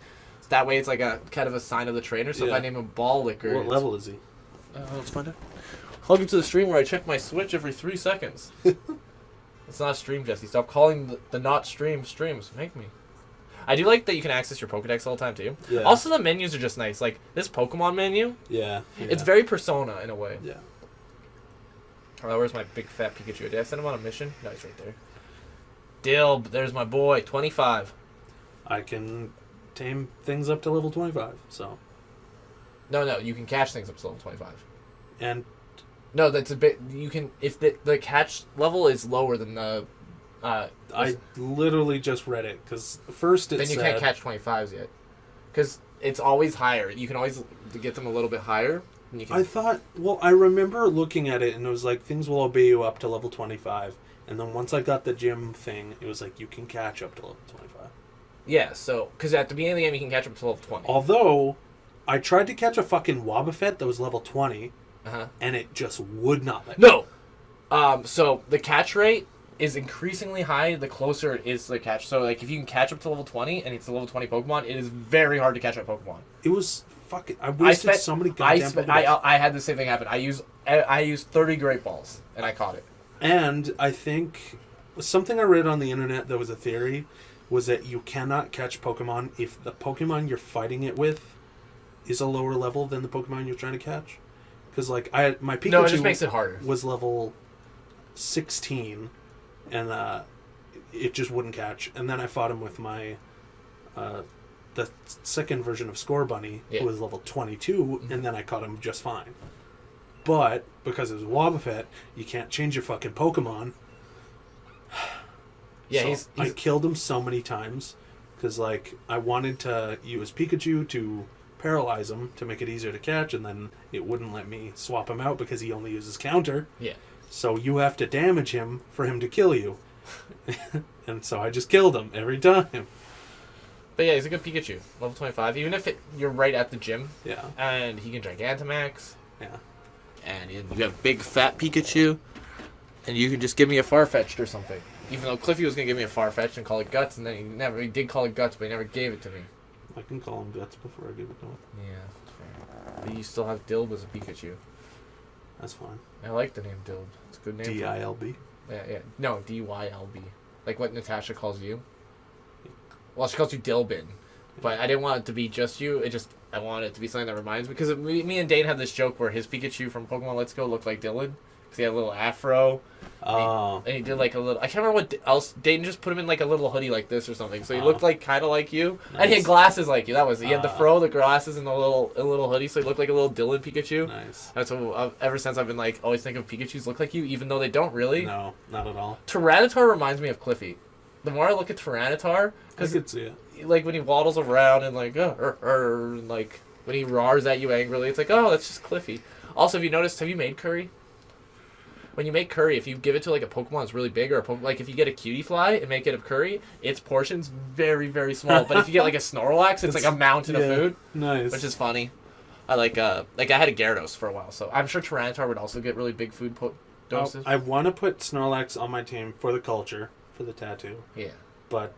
That way it's like a kind of a sign of the trainer. So if I name him Ball Licker... What level is he? Let's find out. Welcome to the stream where I check my Switch every 3 seconds. It's not a stream, Jesse. Stop calling the not stream streams. Make me. I do like that you can access your Pokedex all the time, too. Yeah. Also, the menus are just nice. Like, this Pokemon menu, it's very Persona, in a way. Yeah. Where's my big fat Pikachu? Did I send him on a mission? No, he's right there. Dilb, there's my boy, 25. I can tame things up to level 25, so... No, you can catch things up to level 25. And... No, that's a bit... You can... If the catch level is lower than the... I literally just read it, because first it then you can't catch 25s yet. Because it's always higher. You can always get them a little bit higher. And you can, I thought, well, I remember looking at it and it was like, things will obey you up to level 25. And then once I got the gym thing, it was like, you can catch up to level 25. yeah, so, because at the beginning of the game, you can catch up to level 20. Although, I tried to catch a fucking Wobbuffet that was level 20, and it just would not let me. No! So, the catch rate is increasingly high the closer it is to the catch. So, like, if you can catch up to level 20, and it's a level 20 Pokemon, it is very hard to catch that Pokemon. It was fucking... I wasted so many goddamn Pokeballs. I had the same thing happen. I used 30 Great Balls, and I caught it. And I think something I read on the internet that was a theory was that you cannot catch Pokemon if the Pokemon you're fighting it with is a lower level than the Pokemon you're trying to catch. Because, like, my Pikachu No, it just makes it harder. Was level 16, and it just wouldn't catch. And then I fought him with my the second version of Score Bunny, who was level 22, and then I caught him just fine. But, because it was Wobbuffet, you can't change your fucking Pokemon. Yeah, so I killed him so many times, because, like, I wanted to use Pikachu to paralyze him to make it easier to catch, and then it wouldn't let me swap him out because he only uses counter. Yeah. So you have to damage him for him to kill you. And so I just killed him every time. But yeah, he's a good Pikachu. Level 25. Even if you're right at the gym. Yeah. And he can Gigantamax. Yeah. And you have big fat Pikachu. And you can just give me a Farfetch'd or something. Even though Cliffy was going to give me a Farfetch'd and call it Guts, and then he did call it Guts, but he never gave it to me. I can call him Guts before I give it to him. Yeah, that's fair. But you still have Dilb as a Pikachu. That's fine. I like the name Dilb. It's a good name. D-I-L-B? Yeah. No, D-Y-L-B. Like what Natasha calls you. Well, she calls you Dilbin. But I didn't want it to be just you. I wanted it to be something that reminds me. Because me and Dane had this joke where his Pikachu from Pokemon Let's Go looked like Dylan. Because he had a little afro. Oh. And he did like a little... I can't remember what else... Dayton just put him in like a little hoodie like this or something. So he looked like kind of like you. Nice. And he had glasses like you. That was it. He had the fro, the glasses, and a little hoodie. So he looked like a little Dylan Pikachu. Nice. And so ever since I've been like, always think of Pikachus look like you, even though they don't really. No, not at all. Tyranitar reminds me of Cliffy. The more I look at Tyranitar... I could see it. Like when he waddles around and like, and like when he roars at you angrily, it's like, oh, that's just Cliffy. Also, have you noticed, have you made curry? When you make curry, if you give it to like a Pokemon that's really big, or like if you get a cutie fly and make it a curry, its portion's very, very small. But if you get like a Snorlax, it's like a mountain of food. Nice. Which is funny. I like I had a Gyarados for a while, so I'm sure Tyranitar would also get really big food doses. I want to put Snorlax on my team for the culture, for the tattoo. Yeah. But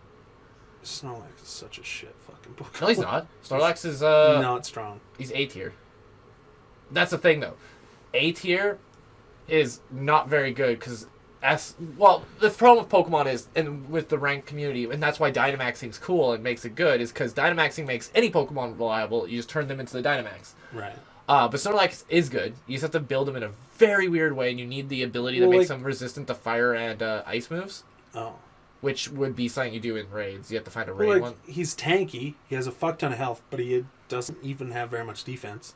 Snorlax is such a shit fucking Pokemon. No, he's not. Snorlax is not strong. He's A tier. That's the thing, though. A tier is not very good because the problem with Pokemon is, and with the ranked community, and that's why Dynamaxing's cool and makes it good, is because Dynamaxing makes any Pokemon reliable. You just turn them into the Dynamax. Right. But Snorlax is good. You just have to build them in a very weird way, and you need the ability that makes them resistant to fire and ice moves. Oh. Which would be something you do in raids. You have to find a raid one. He's tanky. He has a fuck ton of health, but he doesn't even have very much defense.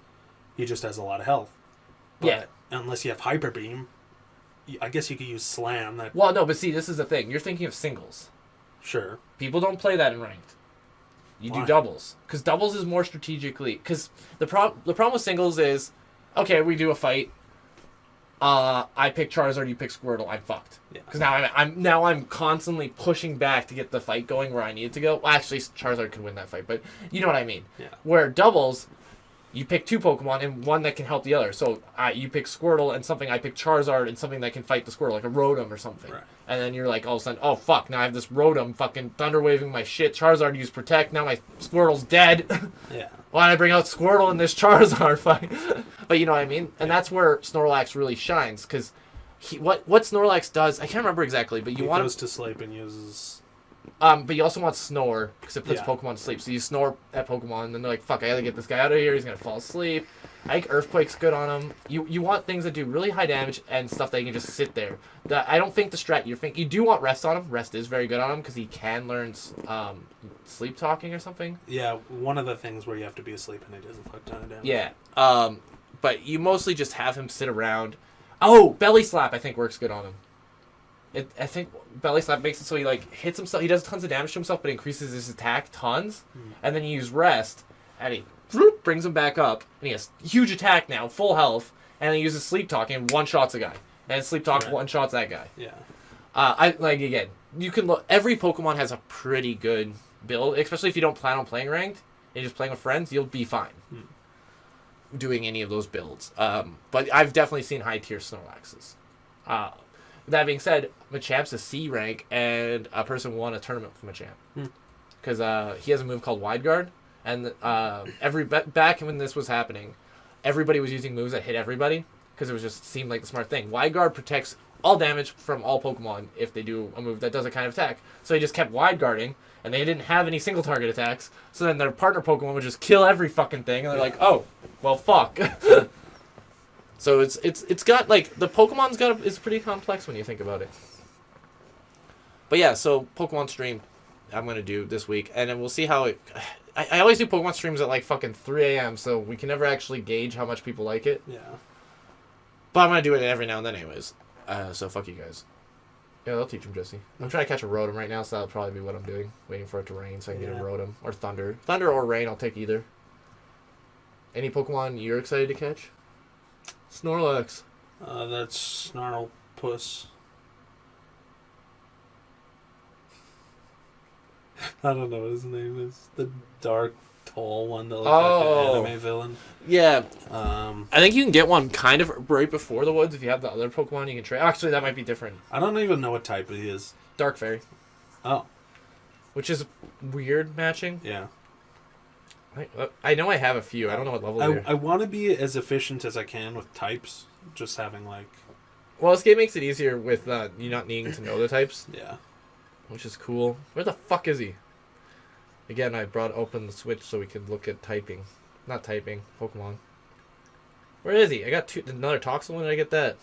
He just has a lot of health. But yeah. Unless you have Hyper Beam, I guess you could use Slam. Well, no, but see, this is the thing. You're thinking of singles. Sure. People don't play that in ranked. You do doubles. Because doubles is more strategically... Because the problem with singles is, okay, we do a fight. I pick Charizard, you pick Squirtle, I'm fucked. Because now I'm constantly pushing back to get the fight going where I need it to go. Well, actually, Charizard could win that fight, but you know what I mean. Yeah. Where doubles, you pick two Pokemon and one that can help the other. So you pick Squirtle and something, I pick Charizard and something that can fight the Squirtle, like a Rotom or something. Right. And then you're like, all of a sudden, oh fuck, now I have this Rotom fucking thunder waving my shit. Charizard used Protect, now my Squirtle's dead. Yeah. Why did I bring out Squirtle in this Charizard fight? But you know what I mean? And that's where Snorlax really shines, because what Snorlax does, I can't remember exactly, but he goes to sleep and uses... but you also want Snore, because it puts Pokemon to sleep. So you snore at Pokemon, and then they're like, fuck, I gotta get this guy out of here, he's gonna fall asleep. I think Earthquake's good on him. You want things that do really high damage and stuff that you can just sit there. I don't think the strat you do want Rest on him. Rest is very good on him, because he can learn sleep talking or something. Yeah, one of the things where you have to be asleep and he does a fuck ton of damage. Yeah, but you mostly just have him sit around. Oh, Belly Slap I think works good on him. I think Belly Slap makes it so he like hits himself. He does tons of damage to himself, but increases his attack tons. And then you use Rest, and he brings him back up, and he has huge attack now, full health, and then he uses sleep talking and one-shots a guy. And sleep talk one-shots that guy. Yeah. Again, you can look, every Pokemon has a pretty good build, especially if you don't plan on playing ranked, and you're just playing with friends, you'll be fine doing any of those builds. But I've definitely seen high-tier Snorlaxes. That being said, Machamp's a C rank, and a person won a tournament with Machamp. Because he has a move called Wide Guard, and back when this was happening, everybody was using moves that hit everybody, because it was just seemed like the smart thing. Wide Guard protects all damage from all Pokemon if they do a move that does a kind of attack. So he just kept Wide Guarding, and they didn't have any single target attacks, so then their partner Pokemon would just kill every fucking thing, and they're like, oh, well, fuck. So it's got, like, the Pokemon's it's pretty complex when you think about it. But yeah, so Pokemon stream I'm going to do this week, and then we'll see how it... I always do Pokemon streams at, like, fucking 3 a.m., so we can never actually gauge how much people like it. Yeah. But I'm going to do it every now and then anyways. So fuck you guys. Yeah, I'll teach him, Jessie. I'm trying to catch a Rotom right now, so that'll probably be what I'm doing. Waiting for it to rain so I can get a Rotom. Or Thunder. Thunder or rain, I'll take either. Any Pokemon you're excited to catch? Snorlax. That's Snarlpuss. I don't know what his name is. The dark, tall one that looks like an anime villain. Yeah. I think you can get one kind of right before the woods if you have the other Pokemon you can trade. Actually, that might be different. I don't even know what type he is. Dark Fairy. Oh. Which is weird matching. Yeah. I know I have a few. I don't know what level they're. I want to be as efficient as I can with types. Just having, like... Well, this game makes it easier with you not needing to know the types. Yeah. Which is cool. Where the fuck is he? Again, I brought open the Switch so we could look at typing. Not typing. Pokemon. Where is he? I got another Toxel. When did I get that?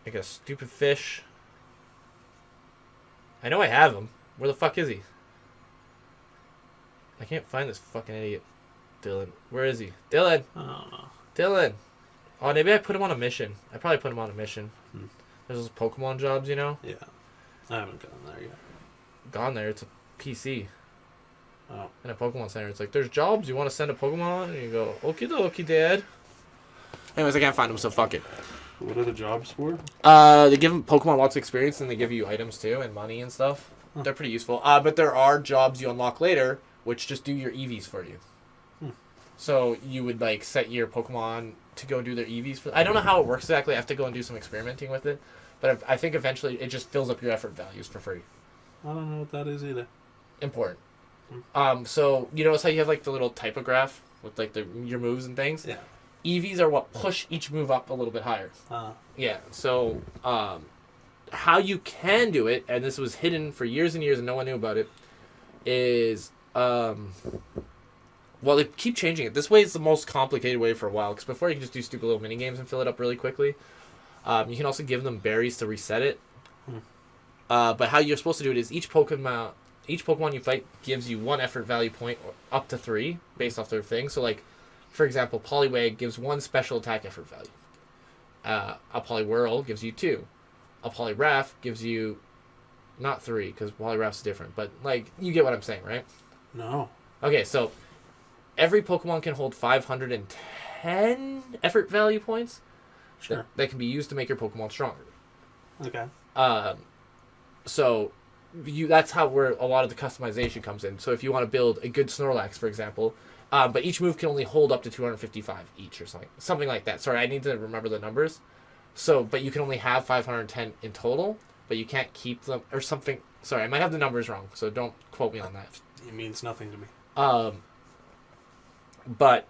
Like a stupid fish. I know I have him. Where the fuck is he? I can't find this fucking idiot. Dylan. Where is he? Dylan! I don't know. Dylan! Oh, maybe I put him on a mission. I probably put him on a mission. There's those Pokemon jobs, you know? Yeah. I haven't gone there yet. Gone there. It's a PC. Oh. In a Pokemon Center. It's like, there's jobs. You want to send a Pokemon on? And you go, okie dokie, Dad. Anyways, I can't find them, so fuck it. What are the jobs for? They give Pokemon lots of experience, and they give you items, too, and money and stuff. Huh. They're pretty useful. But there are jobs you unlock later, which just do your EVs for you. So you would, like, set your Pokemon to go do their EVs. I don't know how it works exactly. I have to go and do some experimenting with it. But I think eventually it just fills up your effort values for free. I don't know what that is either. Important. So you notice how you have, like, the little typograph with, like, your moves and things? Yeah. EVs are what push each move up a little bit higher. Yeah. So how you can do it, and this was hidden for years and years and no one knew about it, is... well, they keep changing it. This way is the most complicated way for a while, because before you could just do stupid little mini games and fill it up really quickly. You can also give them berries to reset it. But how you're supposed to do it is each Pokemon you fight gives you 1 effort value point, or up to 3, based off their thing. So, like, for example, Poliwag gives 1 special attack effort value. A Poliwhirl gives you 2. A Poliwrath gives you not 3, because Poliwrath's different. But, like, you get what I'm saying, right? No. Okay, so... every Pokemon can hold 510 effort value points that can be used to make your Pokemon stronger. Okay. So that's where a lot of the customization comes in. So if you want to build a good Snorlax, for example, but each move can only hold up to 255 each or something like that. Sorry, I need to remember the numbers. So, but you can only have 510 in total, but you can't keep them or something. Sorry, I might have the numbers wrong, so don't quote me on that. It means nothing to me. But,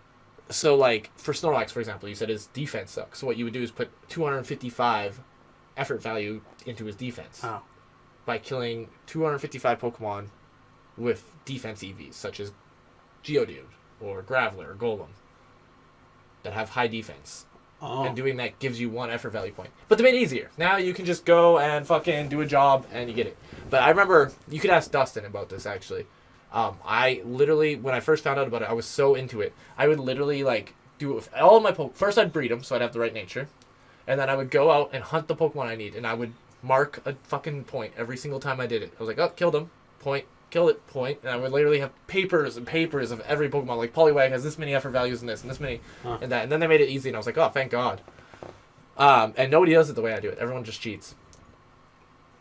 so, like, for Snorlax, for example, you said his defense sucks. So what you would do is put 255 effort value into his defense. Oh. By killing 255 Pokemon with defense EVs, such as Geodude, or Graveler, or Golem, that have high defense. Oh. And doing that gives you 1 effort value point. But to make it easier, now you can just go and fucking do a job, and you get it. But I remember, you could ask Dustin about this, actually. I literally, when I first found out about it, I was so into it. I would literally, like, do it with all of my Pokemon. First, I'd breed them, so I'd have the right nature. And then I would go out and hunt the Pokemon I need. And I would mark a fucking point every single time I did it. I was like, oh, killed him. Point. kill it point, and I would literally have papers and papers of every Pokemon. Like, Poliwag has this many effort values and this, and this many, and that. And then they made it easy, and I was like, oh, thank God. And nobody does it the way I do it. Everyone just cheats.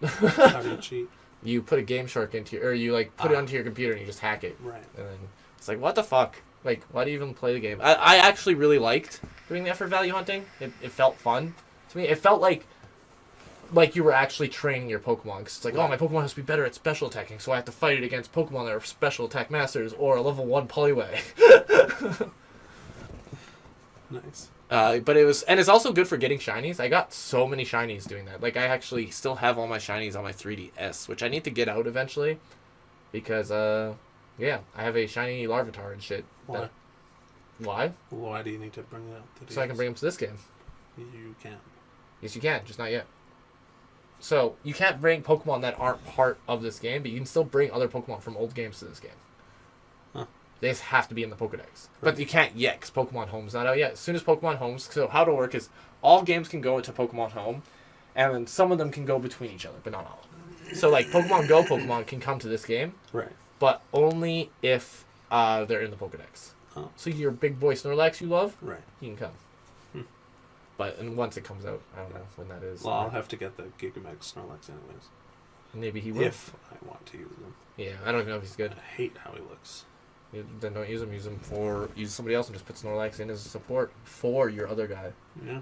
How do you cheat? You put a Game Shark into your, or you, like, put it onto your computer, and you just hack it. Right. And then it's like, what the fuck? Like, why do you even play the game? I actually really liked doing the effort value hunting. It felt fun to me. It felt like you were actually training your Pokemon. Because it's like, oh, my Pokemon has to be better at special attacking, so I have to fight it against Pokemon that are special attack masters or a level 1 Poliwag. Nice. But it was, and it's also good for getting shinies. I got so many shinies doing that. Like, I actually still have all my shinies on my 3DS, which I need to get out eventually. Because, yeah, I have a shiny Larvitar and shit. Why? Why? Why do you need to bring it up? So I can bring them to this game. You can't. Yes, you can, just not yet. So, you can't bring Pokemon that aren't part of this game, but you can still bring other Pokemon from old games to this game. Huh. They just have to be in the Pokedex. But you can't yet, because Pokemon Home's not out yet. As soon as Pokemon Home's... So, how it'll work is, all games can go into Pokemon Home, and then some of them can go between each other, but not all. So, like, Pokemon Go Pokemon can come to this game, Right. but only if they're in the Pokedex. Oh. So, your big boy Snorlax you love, Right. he can come. But and once it comes out, I don't know when that is. Well, I'll have to get the Gigameg Snorlax anyways. Maybe he will. If I want to use them. Yeah, I don't even know if he's good. I hate how he looks. Then don't use him. Use somebody else and just put Snorlax in as a support for your other guy. Yeah.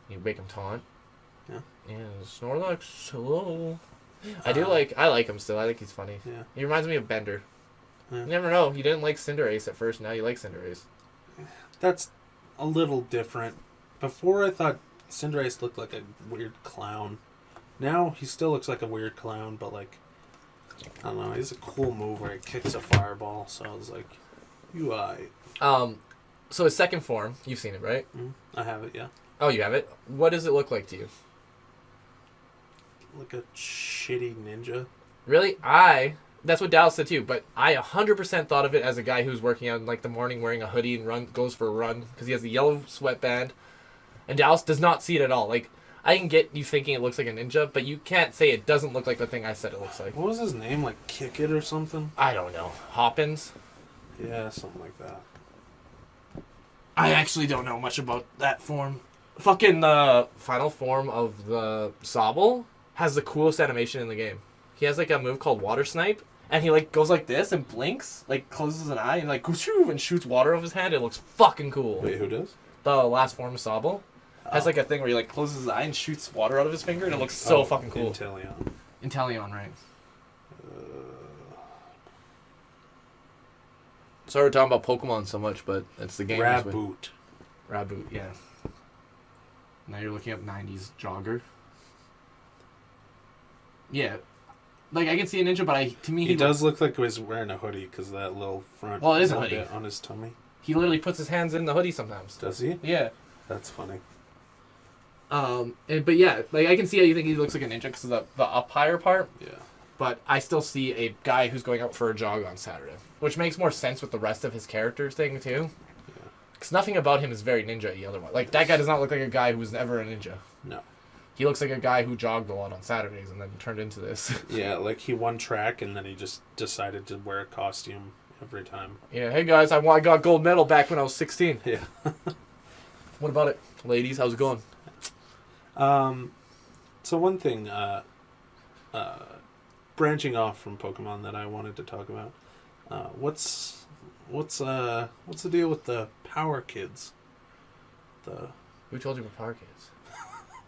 You make him taunt. Yeah. Yeah, Snorlax, hello. I like him still. I think he's funny. Yeah. He reminds me of Bender. Yeah. You never know. You didn't like Cinderace at first. Now you like Cinderace. That's a little different. Before I thought Cinderace looked like a weird clown. Now he still looks like a weird clown, but like, I don't know, he has a cool move where he kicks a fireball, so I was like, you aight. So his second form, you've seen it, right? I have it, yeah. Oh, you have it? What does it look like to you? Like a shitty ninja. Really? That's what Dallas said too, but I 100% thought of it as a guy who's working out in like the morning wearing a hoodie and goes for a run because he has the yellow sweatband. And Dallas does not see it at all. Like, I can get you thinking it looks like a ninja, but you can't say it doesn't look like the thing I said it looks like. What was his name? Like Kick It or something? I don't know. Hoppins? Yeah, something like that. I actually don't know much about that form. Fucking final form of the Sobble has the coolest animation in the game. He has like a move called Water Snipe, and he like goes like this and blinks, like closes an eye and like and shoots water off his hand. It looks fucking cool. Wait, who does? The last form of Sobble has like a thing where he like closes his eye and shoots water out of his finger, and it looks so fucking cool. Inteleon, right? Sorry we're talking about Pokemon so much, but it's the game. Raboot, yeah. Now you're looking up 90s jogger. Yeah. Like, I can see a ninja, but to me... He does look like he was wearing a hoodie because of that little front... Well, it is a hoodie. Bit on his tummy. He literally puts his hands in the hoodie sometimes. Does he? Yeah. That's funny. But yeah, like, I can see how you think he looks like a ninja because of the up higher part. Yeah. But I still see a guy who's going out for a jog on Saturday. Which makes more sense with the rest of his character thing, too. Yeah. Because nothing about him is very ninja-y otherwise. Like, that guy does not look like a guy who was never a ninja. No. He looks like a guy who jogged a lot on Saturdays and then turned into this. Yeah, like he won track and then he just decided to wear a costume every time. Yeah, hey guys, I got gold medal back when I was 16. Yeah. What about it? Ladies, how's it going? So one thing, branching off from Pokemon that I wanted to talk about, what's the deal with the Power Kids? Who told you about Power Kids?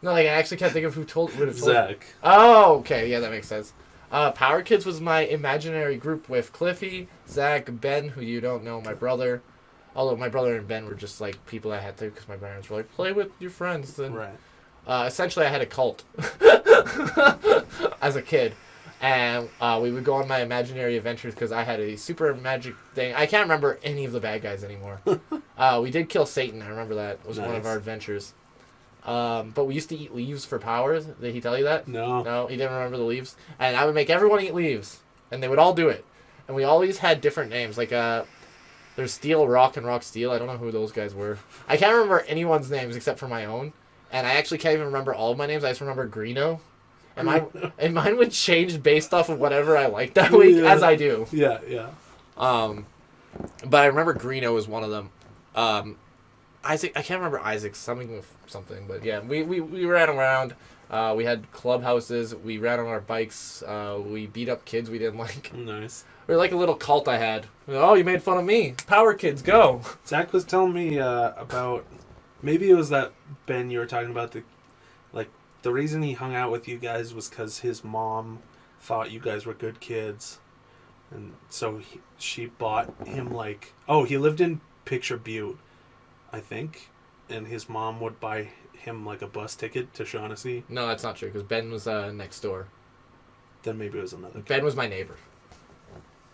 No, like I actually can't think of who would have told Zach. you. Oh, okay, yeah, that makes sense. Power Kids was my imaginary group with Cliffy, Zach, Ben, who you don't know, my brother. Although my brother and Ben were just like people I had to because my parents were like, play with your friends. And, right. Essentially, I had a cult as a kid. And we would go on my imaginary adventures because I had a super magic thing. I can't remember any of the bad guys anymore. We did kill Satan. I remember that. It was one of our adventures. But we used to eat leaves for powers. Did he tell you that? No. No, he didn't remember the leaves. And I would make everyone eat leaves. And they would all do it. And we always had different names. Like, there's Steel, Rock, and Rock Steel. I don't know who those guys were. I can't remember anyone's names except for my own. And I actually can't even remember all of my names. I just remember Greeno. And mine would change based off of whatever I liked that week, as I do. Yeah. But I remember Greeno was one of them. Isaac, I can't remember Isaac's something, but yeah, we ran around. We had clubhouses. We ran on our bikes. We beat up kids we didn't like. Nice. We were like a little cult I had. Oh, you made fun of me. Power kids, go. Zach was telling me about, maybe it was that Ben you were talking about, the reason he hung out with you guys was because his mom thought you guys were good kids. And so she bought him he lived in Picture Butte, I think. And his mom would buy him a bus ticket to Shaughnessy. No, that's not true because Ben was next door. Then maybe it was another kid. Ben was my neighbor.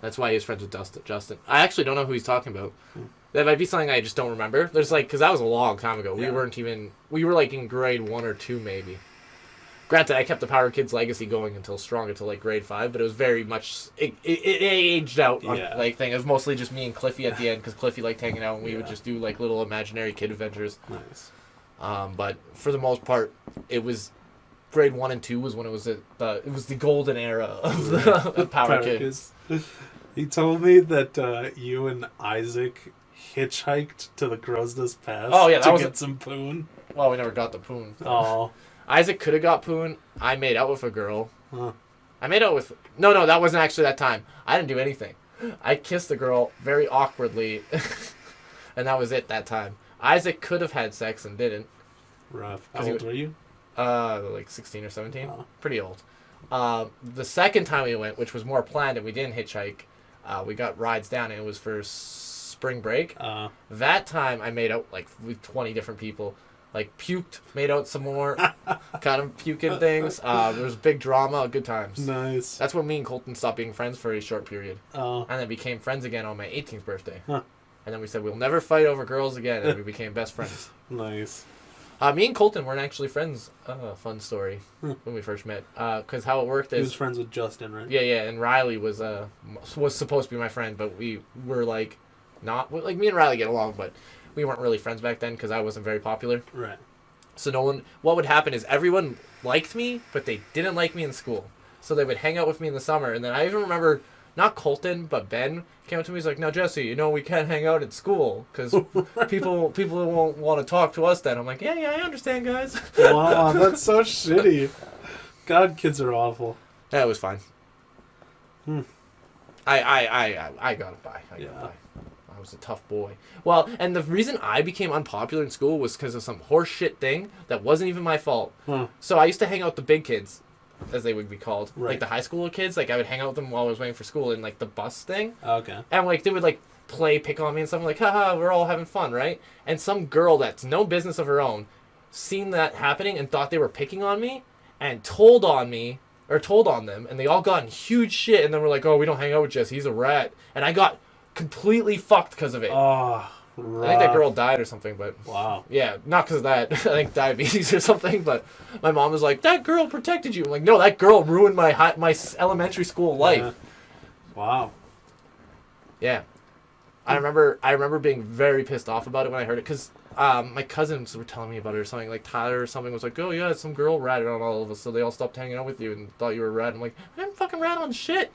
That's why he was friends with Justin. I actually don't know who he's talking about. That might be something I just don't remember. There's because that was a long time ago. Yeah. We were in grade 1 or 2 maybe. Granted, I kept the Power Kids legacy going until grade 5, but it was very much it aged out thing. It was mostly just me and Cliffy at the end because Cliffy liked hanging out and we would just do little imaginary kid adventures. Nice. But for the most part, it was grade 1 and 2 was when it was the golden era of the Power Kids. He told me that you and Isaac hitchhiked to the Crow's Nest Pass to get some poon. Well, we never got the poon. Oh. Isaac could have got poon. I made out with a girl. Huh. I made out with... No, that wasn't actually that time. I didn't do anything. I kissed the girl very awkwardly, and that was it that time. Isaac could have had sex and didn't. Rough. How old were you? 16 or 17. Oh. Pretty old. The second time we went, which was more planned and we didn't hitchhike, we got rides down and it was for spring break. That time I made out with 20 different people. Puked, made out some more, kind of puking things. There was big drama, good times. Nice. That's when me and Colton stopped being friends for a short period. Oh. And then became friends again on my 18th birthday. Huh. And then we said we'll never fight over girls again, and we became best friends. Nice. Me and Colton weren't actually friends. Fun story when we first met. Because how it worked is... He was friends with Justin, right? Yeah, and Riley was supposed to be my friend, but we were not... me and Riley get along, but... We weren't really friends back then because I wasn't very popular. Right. So what would happen is everyone liked me, but they didn't like me in school. So they would hang out with me in the summer. And then I even remember, not Colton, but Ben came up to me. He's like, "No, Jesse, we can't hang out at school because people won't want to talk to us then." I'm like, yeah, I understand, guys. Wow, that's so shitty. God, kids are awful. Yeah, it was fine. I got it by. I was a tough boy. Well, and the reason I became unpopular in school was because of some horse shit thing that wasn't even my fault. So I used to hang out with the big kids, as they would be called. Right. The high school kids. I would hang out with them while I was waiting for school in the bus thing. Okay. And they would pick on me and stuff. I'm like, haha, we're all having fun, right? And some girl that's no business of her own seen that happening and thought they were picking on me and told on them, and they all got in huge shit, and then we're like, oh, we don't hang out with Jesse, he's a rat. And I got completely fucked because of it. Oh, I think that girl died or something, but... Wow. Yeah, not because of that. I think diabetes or something, but my mom was like, that girl protected you. I'm like, no, that girl ruined my elementary school life. Yeah. Wow. Yeah. I remember being very pissed off about it when I heard it, because my cousins were telling me about it or something. Tyler or something was like, oh yeah, some girl ratted on all of us, so they all stopped hanging out with you and thought you were a rat. I'm like, I didn't fucking rat on shit.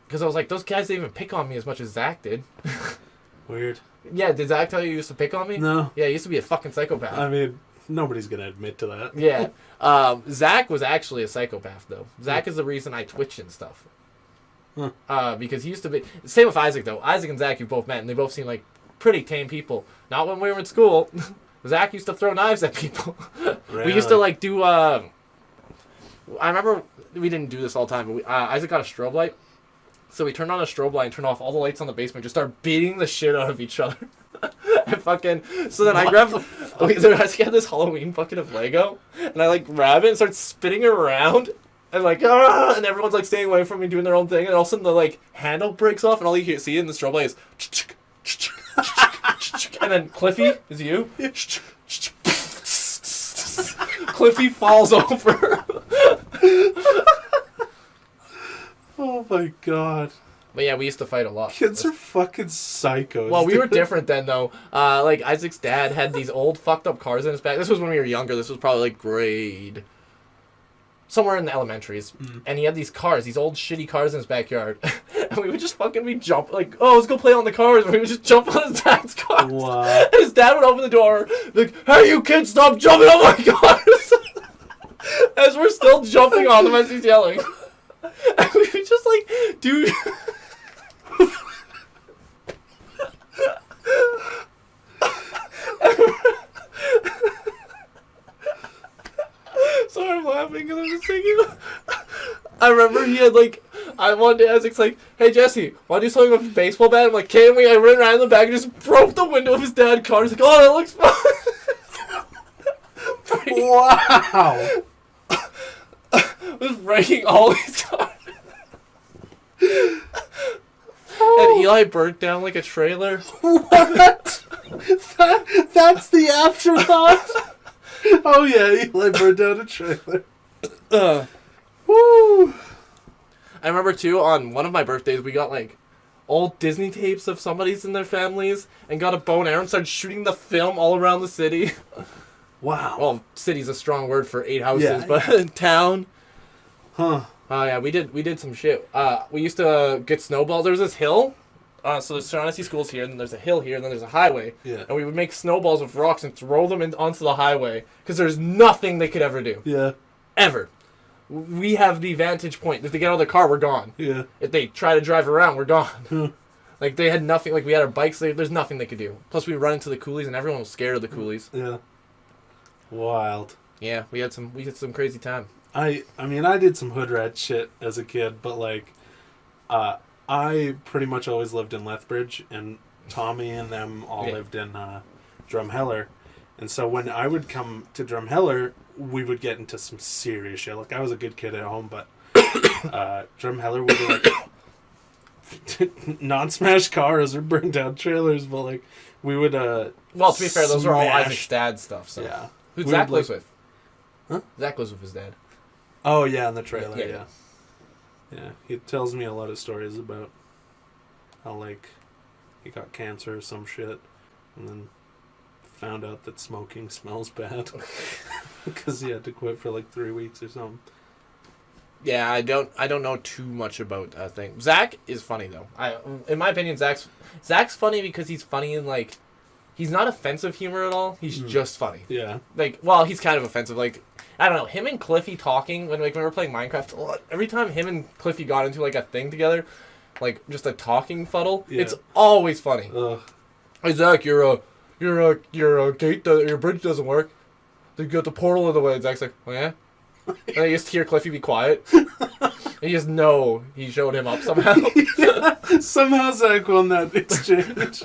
Because I was like, those guys didn't even pick on me as much as Zach did. Weird. Yeah, did Zach tell you he used to pick on me? No. Yeah, he used to be a fucking psychopath. I mean, nobody's going to admit to that. Yeah. Zach was actually a psychopath, though. Zach is the reason I twitch and stuff. Because he used to be... Same with Isaac, though. Isaac and Zach, you both met, and they both seem like pretty tame people. Not when we were in school. Zach used to throw knives at people. Really? We used to, do... I remember we didn't do this all the time, but Isaac got a strobe light. So we turned on a strobe light and turned off all the lights on the basement, just started beating the shit out of each other. And fucking... So then I grabbed... Isaac had this Halloween bucket of Lego, and I, grab it and start spinning it around, and, and everyone's, staying away from me doing their own thing, and all of a sudden the, handle breaks off, and all you see in the strobe light is... And then Cliffy, is you? Cliffy falls over. Oh my god. But yeah, we used to fight a lot. Kids are fucking psychos. Well, we were different then, though. Isaac's dad had these old fucked up cars in his back. This was when we were younger. This was probably grade somewhere in the elementaries, and he had these cars, these old shitty cars in his backyard, and we would just fucking be jump like, oh, let's go play on the cars. And we would just jump on his dad's cars. Wow. And his dad would open the door, like, hey, you kids, stop jumping on my cars. As we're still jumping on them as he's yelling, and we would just like, dude. Sorry, I'm laughing because I'm just thinking. I remember he had like, one day I was like, hey Jesse, want to do something with a baseball bat? I'm like, can we? I ran around in the back and just broke the window of his dad's car. He's like, oh, that looks fun. Wow. I was breaking all these cars. And Eli burnt down like a trailer. What? That's the afterthought? Oh yeah, Eli burned down a trailer. Woo! I remember too, on one of my birthdays, we got like old Disney tapes of somebody's in their families and got a bow and arrow and started shooting the film all around the city. Wow. Well, city's a strong word for 8 houses, Yeah. but in town. Huh. Oh yeah, we did some shit. We used to get snowballs. There was this hill. So there's Shaughnessy School's here, and then there's a hill here, and then there's a highway. Yeah. And we would make snowballs with rocks and throw them onto the highway because there's nothing they could ever do. Yeah. Ever. We have the vantage point. If they get out of their car, we're gone. Yeah. If they try to drive around, we're gone. Hmm. Like, they had nothing. Like, we had our bikes. There's nothing they could do. Plus, we run into the coolies, and everyone was scared of the coolies. Yeah. Wild. Yeah, we had some crazy time. I mean, I did some hood rat shit as a kid, but like, I pretty much always lived in Lethbridge, and Tommy and them all lived in Drumheller. And so when I would come to Drumheller, we would get into some serious shit. Like, I was a good kid at home, but Drumheller would like non-smash cars or burn down trailers, but like we would Well, to be fair, those were all smash- Isaac's dad stuff. So. Yeah. Who We Zach would, lives like- with? Huh? Zach lives with his dad. Oh yeah, in the trailer. Yeah. Yeah. He tells me a lot of stories about how like he got cancer or some shit, and then found out that smoking smells bad because he had to quit for like 3 weeks or something. Yeah, I don't know too much about things. Zach is funny though. In my opinion, Zach's funny because he's funny in like, he's not offensive humor at all. He's just funny. Yeah. Like, well, he's kind of offensive. Like, I don't know, him and Cliffy talking when we were playing Minecraft. Every time him and Cliffy got into like a thing together, like just a talking fuddle, it's always funny. Ugh. Hey Zach, your gate, your bridge doesn't work. You got the portal in the way. And Zach's like, oh yeah. And I just hear Cliffy be quiet. And you just know he showed him up somehow. Yeah. Somehow Zach won that exchange.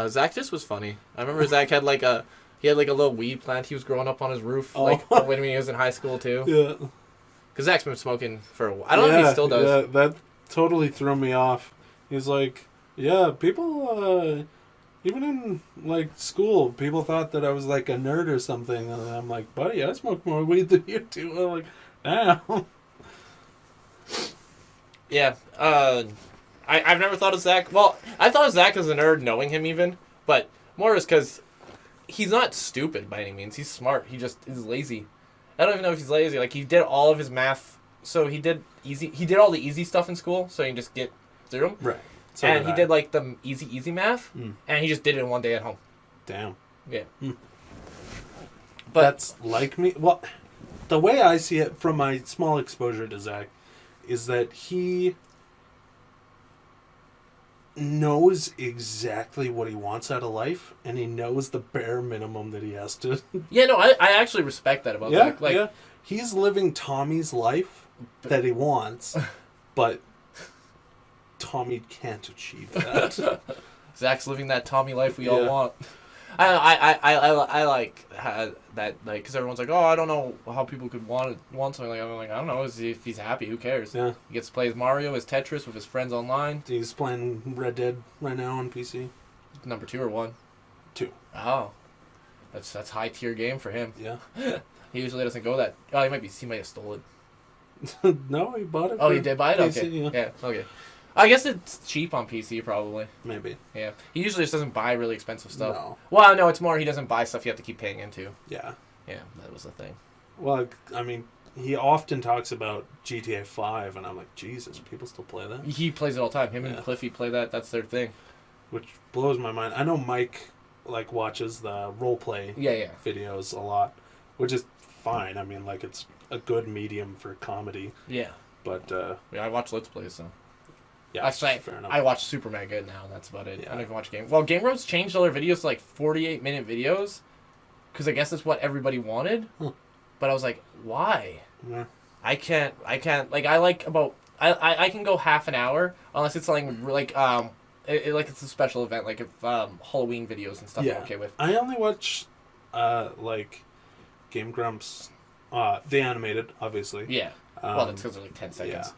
Zach just was funny. I remember Zach had like a little weed plant he was growing up on his roof, Oh. like when he was in high school too. Yeah. Because Zach's been smoking for a while. I don't know if he still does. Yeah, that totally threw me off. He's like, yeah, people, even in like school, people thought that I was like a nerd or something, and I'm like, buddy, I smoke more weed than you do. I'm like, damn. Yeah. I've never thought of Zach. Well, I thought of Zach as a nerd, knowing him even, but more is because he's not stupid by any means. He's smart. He just is lazy. I don't even know if he's lazy. Like, he did all of his math, so he did all the easy stuff in school, so he can just get through them. Right. So And he did like the easy math, and he just did it in one day at home. Damn. Yeah. But that's like me. Well, the way I see it from my small exposure to Zach is that he knows exactly what he wants out of life, and he knows the bare minimum that he has to. Yeah, no, I actually respect that about Zach. Like, yeah. He's living Tommy's life that he wants, but Tommy can't achieve that. Zach's living that Tommy life we all want. I like that, like, because everyone's like, oh, I don't know how people could want something like that. I'm like, I don't know. If he's happy, who cares? Yeah. He gets to play as Mario, as Tetris with his friends online. He's playing Red Dead right now on PC. Number 2 or 1? 2. Oh, that's high tier game for him. Yeah. He usually doesn't go that. Oh, he might have stolen. No, he bought it. Oh, he did buy it. PC, Okay. Yeah. Okay. I guess it's cheap on PC, probably. Maybe. Yeah. He usually just doesn't buy really expensive stuff. No. Well, no, it's more he doesn't buy stuff you have to keep paying into. Yeah. Yeah, that was the thing. Well, I mean, he often talks about GTA 5, and I'm like, Jesus, people still play that? He plays it all the time. Him and Cliffy play that. That's their thing. Which blows my mind. I know Mike, like, watches the roleplay videos a lot, which is fine. I mean, like, it's a good medium for comedy. Yeah. But, yeah, I watch Let's Plays, so. Yeah, actually, fair enough. I watch Super Mega now. That's about it. Yeah. I don't even watch Game. Well, Game Grumps changed all their videos to like 48-minute videos, because I guess that's what everybody wanted. But I was like, why? Yeah. I can't. Like, I like about. I can go half an hour unless it's something like like it's a special event, like if Halloween videos and stuff. I'm okay with. I only watch like Game Grumps, the animated, obviously. Yeah. Well, that's because they're like 10 seconds.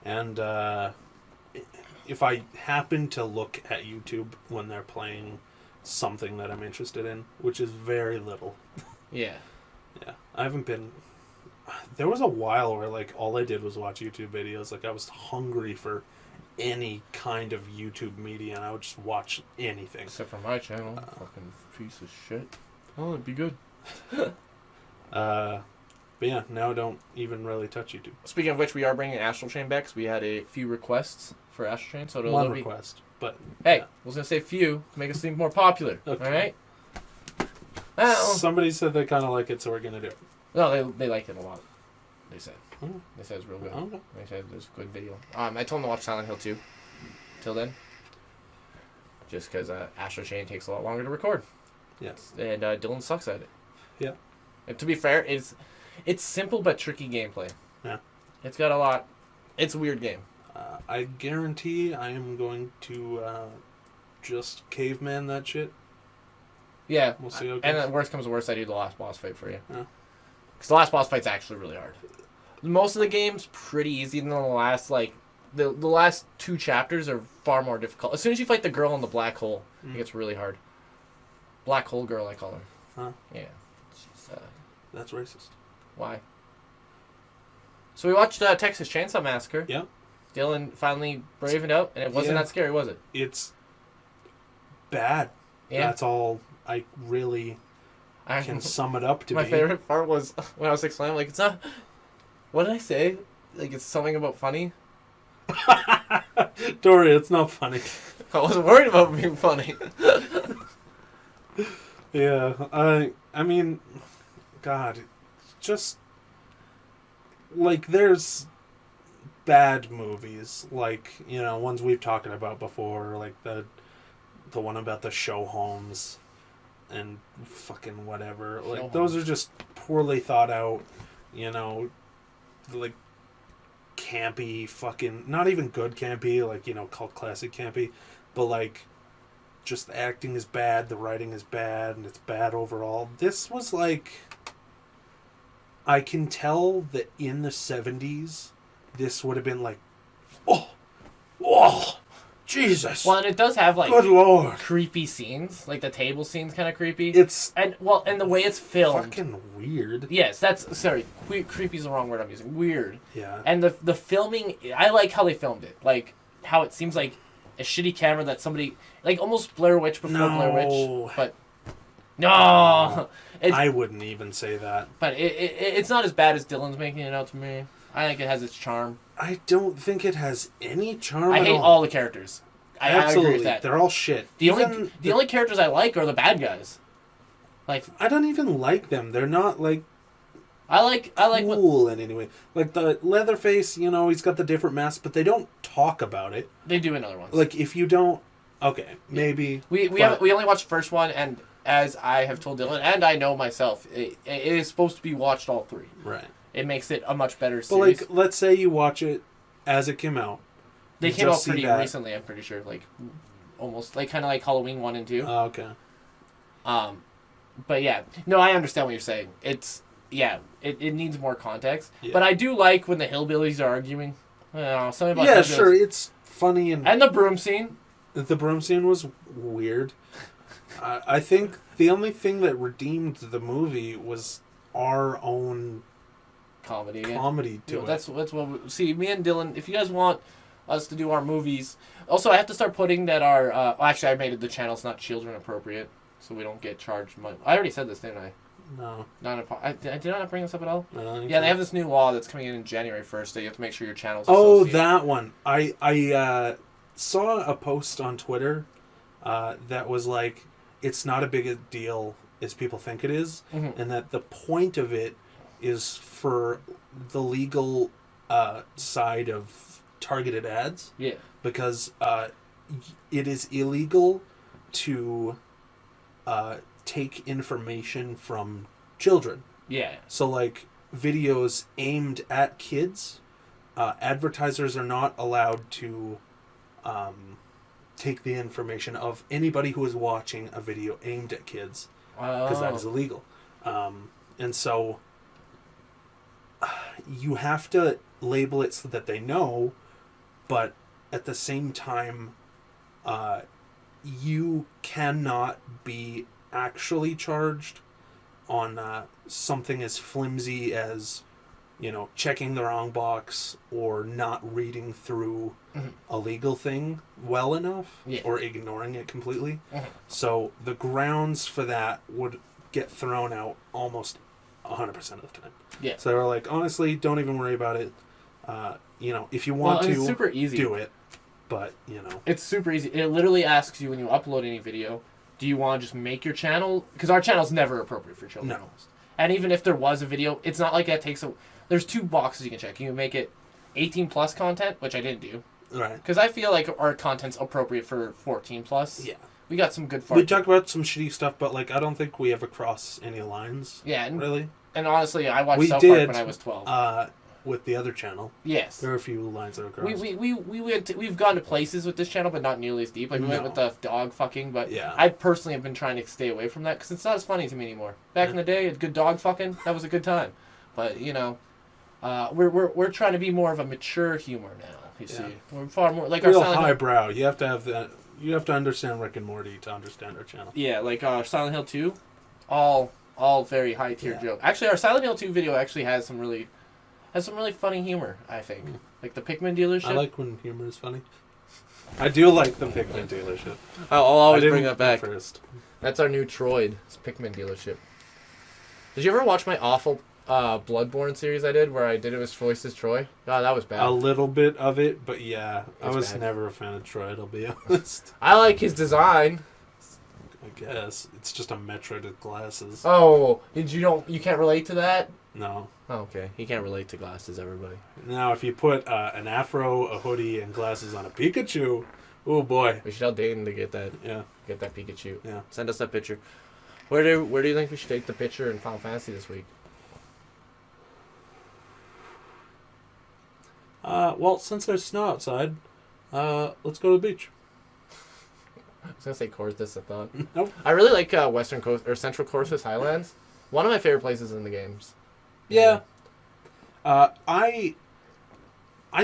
Yeah. And if I happen to look at YouTube when they're playing something that I'm interested in, which is very little. Yeah. Yeah. I haven't been... There was a while where, like, all I did was watch YouTube videos. Like, I was hungry for any kind of YouTube media, and I would just watch anything. Except for my channel. Fucking piece of shit. Oh, it'd be good. But yeah, now I don't even really touch YouTube. Speaking of which, we are bringing Astral Chain back, because we had a few requests for Astral Chain. So One request, but... Hey, yeah. I was going to say few to make us seem more popular. Okay. Alright? Well, Somebody said they kind of like it, so we're going to do it. no, they liked it a lot. They said. Oh. They said it's real good. Okay. They said it was a good video. I told them to watch Silent Hill 2. Till then. Just because Astral Chain takes a lot longer to record. Yes. And Dylan sucks at it. Yeah. And to be fair, it's simple but tricky gameplay. Yeah. It's got a lot. It's a weird game. I guarantee I am going to just caveman that shit. Yeah. We'll see how it And goes. then worst comes to worst, I do the last boss fight for you. Yeah. Because the last boss fight's actually really hard. Most of the game's pretty easy, and then the last, like, the last 2 chapters are far more difficult. As soon as you fight the girl in the black hole, it gets really hard. Black hole girl, I call her. Huh? Yeah. She's, That's racist. why? So we watched Texas Chainsaw Massacre. Yeah. Dylan finally bravened out, and it wasn't that scary, was it? It's bad. Yeah. That's all I really can sum it up to My be. favorite part was when I was explaining, like, it's not... What did I say? Like, it's something about funny? Dory, it's not funny. I wasn't worried about being funny. Yeah, I mean, God, just, like, there's bad movies, like, you know, ones we've talked about before, like the one about the show homes and fucking whatever. Like, those are just poorly thought out, you know, like, campy fucking, not even good campy, like, you know, cult classic campy, but, like, just the acting is bad, the writing is bad, and it's bad overall. This was like... I can tell that in the 70s, this would have been like, oh, Jesus. Well, and it does have, like, good Lord. creepy scenes. Like, the table scene's kind of creepy. It's and the way it's filmed. fucking weird. Yes, that's... Sorry, creepy's the wrong word I'm using. Weird. Yeah. And the filming... I like how they filmed it. Like, how it seems like a shitty camera that somebody... Like, almost Blair Witch before Blair Witch. But... No! I wouldn't even say that. But it's not as bad as Dylan's making it out to me. I think it has its charm. I don't think it has any charm I at hate all the characters. I agree with that. They're all shit. The only characters I like are the bad guys. Like, I don't even like them. They're not, like... I like cool in any way. Like the Leatherface, you know, he's got the different mask, but they don't talk about it. They do in other ones. Like if you don't, okay, maybe we only watched the first one, and as I have told Dylan, and I know myself, it is supposed to be watched all 3. Right. It makes it a much better But series. like, let's say you watch it as it came out. They you came out just see pretty that. recently. I'm pretty sure, like almost like kind of like Halloween 1 and 2. Oh, okay. But yeah, no, I understand what you're saying. It's it needs more context. Yeah. But I do like when the hillbillies are arguing. I don't know, something about Yeah, hillbillies. sure, it's funny and And the broom scene. the broom scene was weird. I think the only thing that redeemed the movie was our own Comedy. comedy to it. That's what see, me and Dylan, if you guys want us to do our movies. Also, I have to start putting that our... actually, I made it the channel's not children appropriate, so we don't get charged money. I already said this, didn't I? No. Did I not bring this up at all? No, yeah, they have this new law that's coming in January 1st that you have to make sure your channel's Oh, associated. that one. I saw a post on Twitter that was like, it's not a big a deal as people think it is, and that the point of it is for the legal side of targeted ads. Yeah. Because it is illegal to take information from children. Yeah. So, like, videos aimed at kids, advertisers are not allowed to take the information of anybody who is watching a video aimed at kids, because that is illegal. And so you have to label it so that they know, but at the same time, you cannot be actually charged on something as flimsy as, checking the wrong box or not reading through a legal thing well enough, or ignoring it completely. So the grounds for that would get thrown out almost 100% of the time. Yeah. So they were like, honestly, don't even worry about it. If you want to, it's super easy. Do it. But, It's super easy. It literally asks you when you upload any video, do you want to just make your channel? Because our channel's never appropriate for children. No. And even if there was a video, it's not like that takes a... There's 2 boxes you can check. You can make it 18 plus content, which I didn't do. Right. Because I feel like our content's appropriate for 14 plus. Yeah. We got some good fun. We talk about some shitty stuff, but, I don't think we ever cross any lines. Yeah. Really? And honestly, I watched We South did, Park when I was 12. With the other channel. Yes. There are a few lines that were crossed. We've gone to places with this channel, but not nearly as deep. Like, we went with the dog fucking, but yeah. I personally have been trying to stay away from that because it's not as funny to me anymore. Back in the day, a good dog fucking, that was a good time. But, we're trying to be more of a mature humor now, you see. We're far more, like, real our Silent highbrow. You have to have that. You have to understand Rick and Morty to understand our channel. Yeah, like our Silent Hill 2, all very high tier joke. Actually, our Silent Hill 2 video actually has some really funny humor, I think. Like the Pikmin dealership. I like when humor is funny. I do like the Pikmin dealership. I'll always bring that back. First. That's our new Troid. It's Pikmin dealership. Did you ever watch my awful Bloodborne series I did where I did it with voice as Troy? God, that was bad. A little bit of it, but yeah. I was bad. never a fan of Troy, I'll be honest. I like his design. I guess. It's just a Metroid with glasses. Oh, you can't relate to that? No. Oh, okay. He can't relate to glasses, everybody. Now, if you put an afro, a hoodie, and glasses on a Pikachu, oh boy. We should tell Dayton to get that. Yeah. Get that Pikachu. Yeah. Send us that picture. Where do you think we should take the picture in Final Fantasy this week? Well, since there's snow outside, let's go to the beach. I was gonna say Corthus, I thought. Nope. I really like Western Coast or Central Corthus Highlands. One of my favorite places in the games. Yeah. I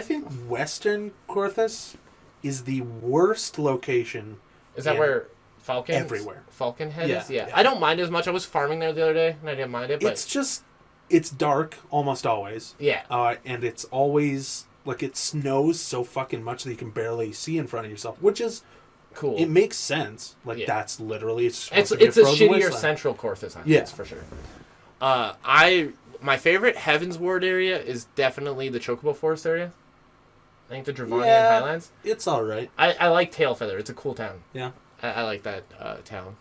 think Western Corthus is the worst location. Is that where Falcon? Everywhere. Falcon Head is? Yeah. I don't mind it as much. I was farming there the other day, and I didn't mind it. But It's dark almost always. Yeah. And it's always, it snows so fucking much that you can barely see in front of yourself, which is... Cool. It makes sense. That's literally... It's a frozen shittier wasteland. Central Corthus Highlands, yeah. for sure. My favorite Heaven's Ward area is definitely the Chocobo Forest area. I think the Dravonian Highlands. It's alright. I like Tailfeather. It's a cool town. Yeah. I like that town.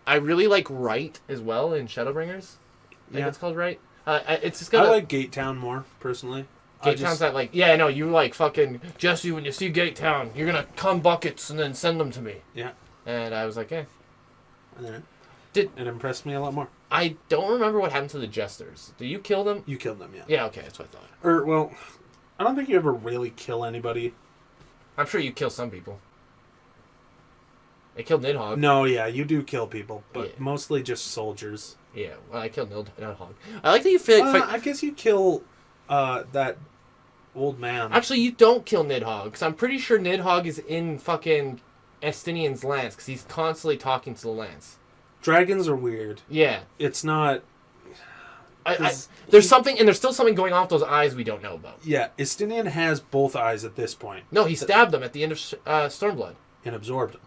I really like Wright as well in Shadowbringers. I think it's called Wright. It's just got I like Gate Town more, personally. Gate Town's that I know, you like fucking, Jesse, when you see Gate Town, you're gonna come buckets and then send them to me. Yeah. And I was like, eh. It impressed me a lot more. I don't remember what happened to the Jesters. Did you kill them? You killed them, yeah. Yeah, okay, that's what I thought. Or, well, I don't think you ever really kill anybody. I'm sure you kill some people. I killed Nidhogg. No, yeah, you do kill people, but mostly just soldiers. Yeah, well, I killed Nidhogg. I like that you feel I guess you kill that old man. Actually, you don't kill Nidhogg, because I'm pretty sure Nidhogg is in fucking Estinian's lance, because he's constantly talking to the lance. Dragons are weird. Yeah. It's not... There's something, and there's still something going on with those eyes we don't know about. Yeah, Estinian has both eyes at this point. No, he stabbed them at the end of Stormblood. And absorbed them.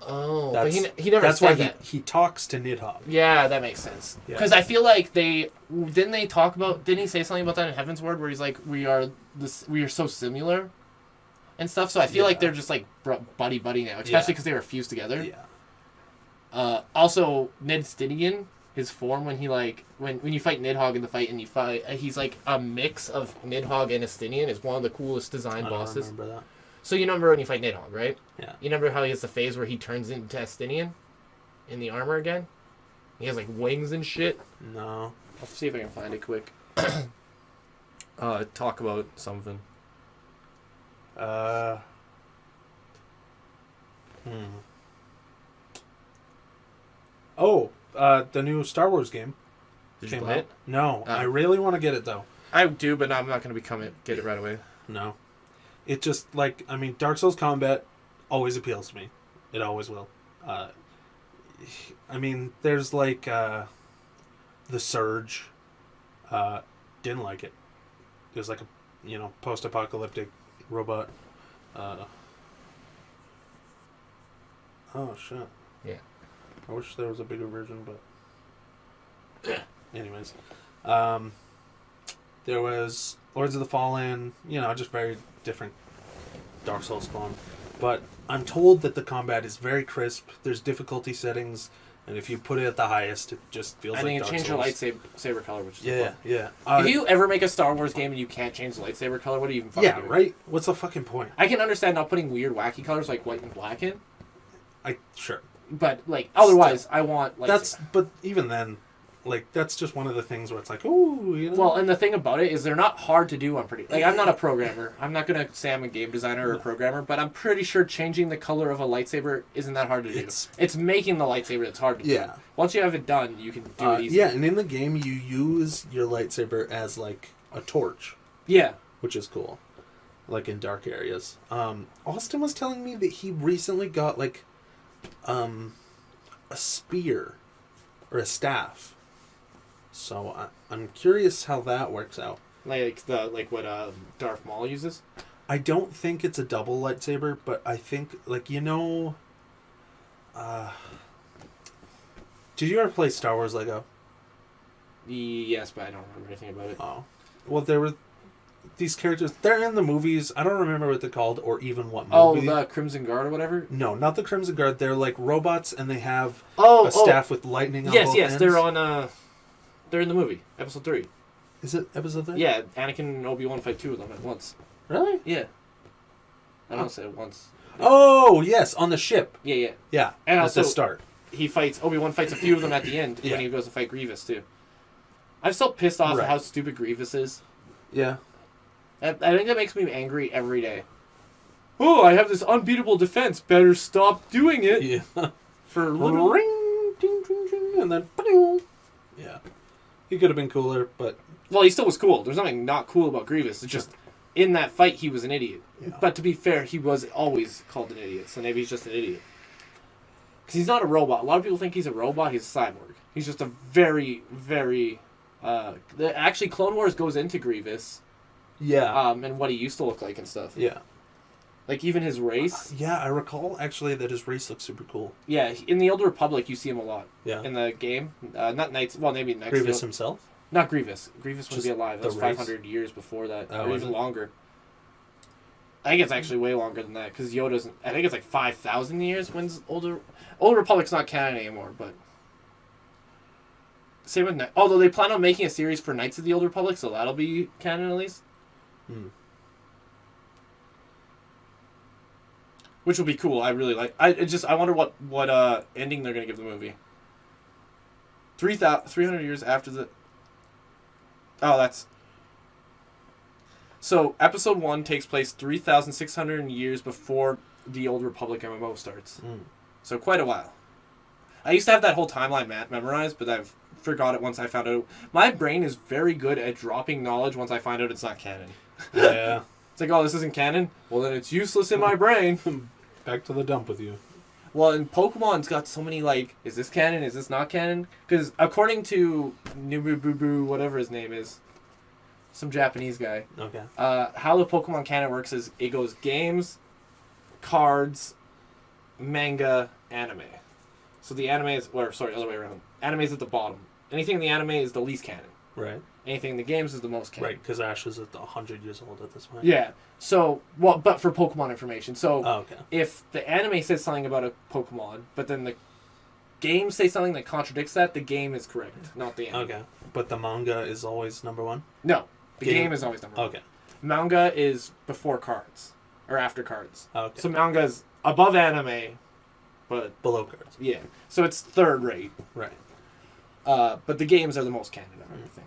Oh, but he never That's said why that. he talks to Nidhogg. Yeah, that makes sense. Because I feel like didn't he say something about that in Heaven's Word where he's like, we are so similar and stuff. So I feel like they're just like buddy now, especially because they were fused together. Yeah. Also, Ned Stidian, his form when he when you fight Nidhogg in the fight and he's like a mix of Nidhogg and Estinian is one of the coolest design bosses. I don't remember that. So you remember when you fight Nidhogg, right? Yeah. You remember how he has the phase where he turns into Estinian in the armor again? He has like wings and shit. No. I'll see if I can find it quick. Talk about something. Oh, the new Star Wars game. Did you play it? No, I really want to get it though. I do, but I'm not going to get it right away. No. It just, Dark Souls combat always appeals to me. It always will. There's the Surge. Didn't like it. It was like a, post-apocalyptic robot. Oh, shit. Yeah. I wish there was a bigger version, but... Anyways. There was Lords of the Fallen, just very different Dark Souls spawn. But I'm told that the combat is very crisp. There's difficulty settings, and if you put it at the highest, it just feels like Dark Souls. I think it changed your lightsaber color, which is fun. Yeah. If you ever make a Star Wars game and you can't change the lightsaber color, what are you even fucking doing? Yeah, right? What's the fucking point? I can understand not putting weird, wacky colors like white and black in. Sure. But, otherwise, I want lightsaber. But even then... that's just one of the things where it's like, ooh, Well, and the thing about it is they're not hard to do. I'm not a programmer. I'm not going to say I'm a game designer or a programmer, but I'm pretty sure changing the color of a lightsaber isn't that hard to do. It's making the lightsaber that's hard to do. Once you have it done, you can do it easily. Yeah, and in the game, you use your lightsaber as, a torch. Yeah. Which is cool. In dark areas. Austin was telling me that he recently got, a spear or a staff. So I'm curious how that works out. What Darth Maul uses? I don't think it's a double lightsaber, but I think did you ever play Star Wars Lego? Yes, but I don't remember anything about it. Oh, well, there were these characters. They're in the movies. I don't remember what they're called or even what movie. Oh, the Crimson Guard or whatever. No, not the Crimson Guard. They're robots, and they have a staff with lightning on both ends. They're on. They're in the movie, Episode 3. Is it Episode 3? Yeah, Anakin and Obi-Wan fight two of them at once. Really? Yeah. I don't say it once. Oh, yes, on the ship. Yeah. Yeah, and at also, the start. Obi-Wan fights a few of them at the end when he goes to fight Grievous, too. I'm still pissed off at how stupid Grievous is. Yeah. I think that makes me angry every day. Oh, I have this unbeatable defense. Better stop doing it. Yeah. For little... Ring, ding, ding, ding, and then... Ba-ding. Yeah. He could have been cooler, but... Well, he still was cool. There's nothing not cool about Grievous. It's just, in that fight, he was an idiot. Yeah. But to be fair, he was always called an idiot, so maybe he's just an idiot. Because he's not a robot. A lot of people think he's a robot. He's a cyborg. He's just a very, very... actually, Clone Wars goes into Grievous. Yeah. And what he used to look like and stuff. Yeah. Even his race. Yeah, I recall, actually, that his race looks super cool. Yeah, in the Old Republic, you see him a lot. Yeah. In the game. Not Knights... Well, maybe Knights... Grievous himself? Not Grievous. Grievous wouldn't be alive. That was race? 500 years before that. Oh, or even longer. I think it's actually way longer than that, because Yoda's... I think it's 5,000 years when's Old Republic's not canon anymore, but... Same with... Although they plan on making a series for Knights of the Old Republic, so that'll be canon at least. Which will be cool. I really like... I wonder what ending they're going to give the movie. 300 years after the... Oh, that's... So, Episode 1 takes place 3,600 years before the Old Republic MMO starts. So, quite a while. I used to have that whole timeline memorized, but I've forgot it once I found out. My brain is very good at dropping knowledge once I find out it's not canon. Yeah. It's oh, this isn't canon? Well, then it's useless in my brain. Back to the dump with you. Well, and Pokemon's got so many, like, is this canon? Is this not canon? Because according to Nubu whatever his name is, some Japanese guy. Okay. How the Pokemon canon works is it goes games, cards, manga, anime. So the anime is, other way around. Anime is at the bottom. Anything in the anime is the least canon. Right. Anything in the games is the most canon. Right, because Ash is at 100 years old at this point. Yeah. So, well, but for Pokemon information. So, okay. If the anime says something about a Pokemon, but then the games say something that contradicts that, the game is correct, not the anime. Okay. But the manga is always number one? No. The game is always number one. Okay. Manga is before cards. Or after cards. Okay. So manga is above anime, but... below cards. Yeah. So it's third rate. Right. But the games are the most canon of everything.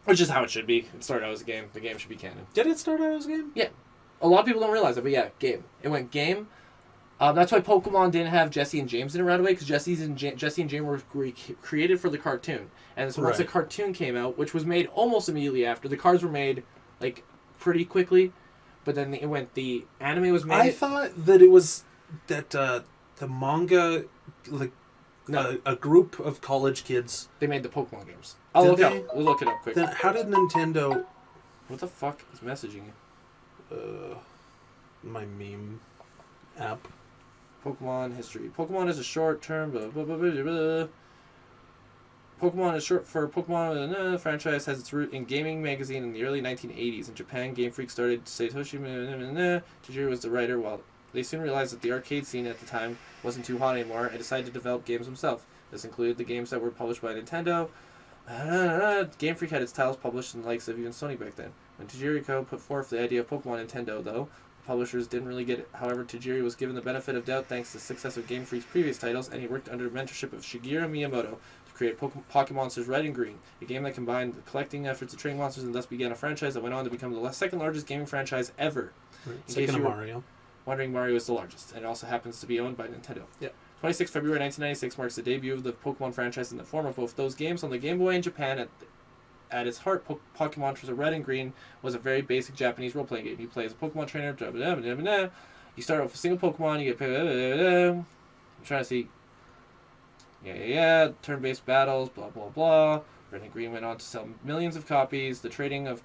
Which is how it should be. It started out as a game. The game should be canon. Did it start out as a game? Yeah. A lot of people don't realize it, but yeah, game. It went game. That's why Pokemon didn't have Jessie and James in it right away, because Jessie and James were created for the cartoon. And so once the cartoon came out, which was made almost immediately after, the cards were made, like, pretty quickly. But then the anime was made... I thought that it was that the manga, like, No. A group of college kids... They made the Pokemon games. We'll look it up quick. Then how did Nintendo... What the fuck is messaging you? My meme app. Pokemon history. Pokemon is a short term... Blah, blah, blah, blah, blah. Pokemon is short for Pokemon. The franchise has its root in gaming magazine in the early 1980s. In Japan, Game Freak started Satoshi Tajiri was the writer, while they soon realized that the arcade scene at the time wasn't too hot anymore and decided to develop games himself. This included the games that were published by Nintendo. Game Freak had its titles published in the likes of even Sony back then. When Tajiri put forth the idea of Pokemon Nintendo, though, the publishers didn't really get it. However, Tajiri was given the benefit of doubt thanks to the success of Game Freak's previous titles, and he worked under the mentorship of Shigeru Miyamoto to create Pocket Monsters Red and Green, a game that combined the collecting efforts of training monsters and thus began a franchise that went on to become the second largest gaming franchise ever. Right. Second to Mario. Wondering, Mario is the largest, and it also happens to be owned by Nintendo. Yeah. 26 February 1996 marks the debut of the Pokemon franchise in the form of both those games on the Game Boy in Japan. At its heart, Pokemon Red and Green was a very basic Japanese role-playing game. You play as a Pokemon trainer. Blah, blah, blah, blah. You start off with a single Pokemon. You get... Blah, blah, blah, blah. I'm trying to see... Yeah. Turn-based battles, blah, blah, blah. Red and Green went on to sell millions of copies. The trading of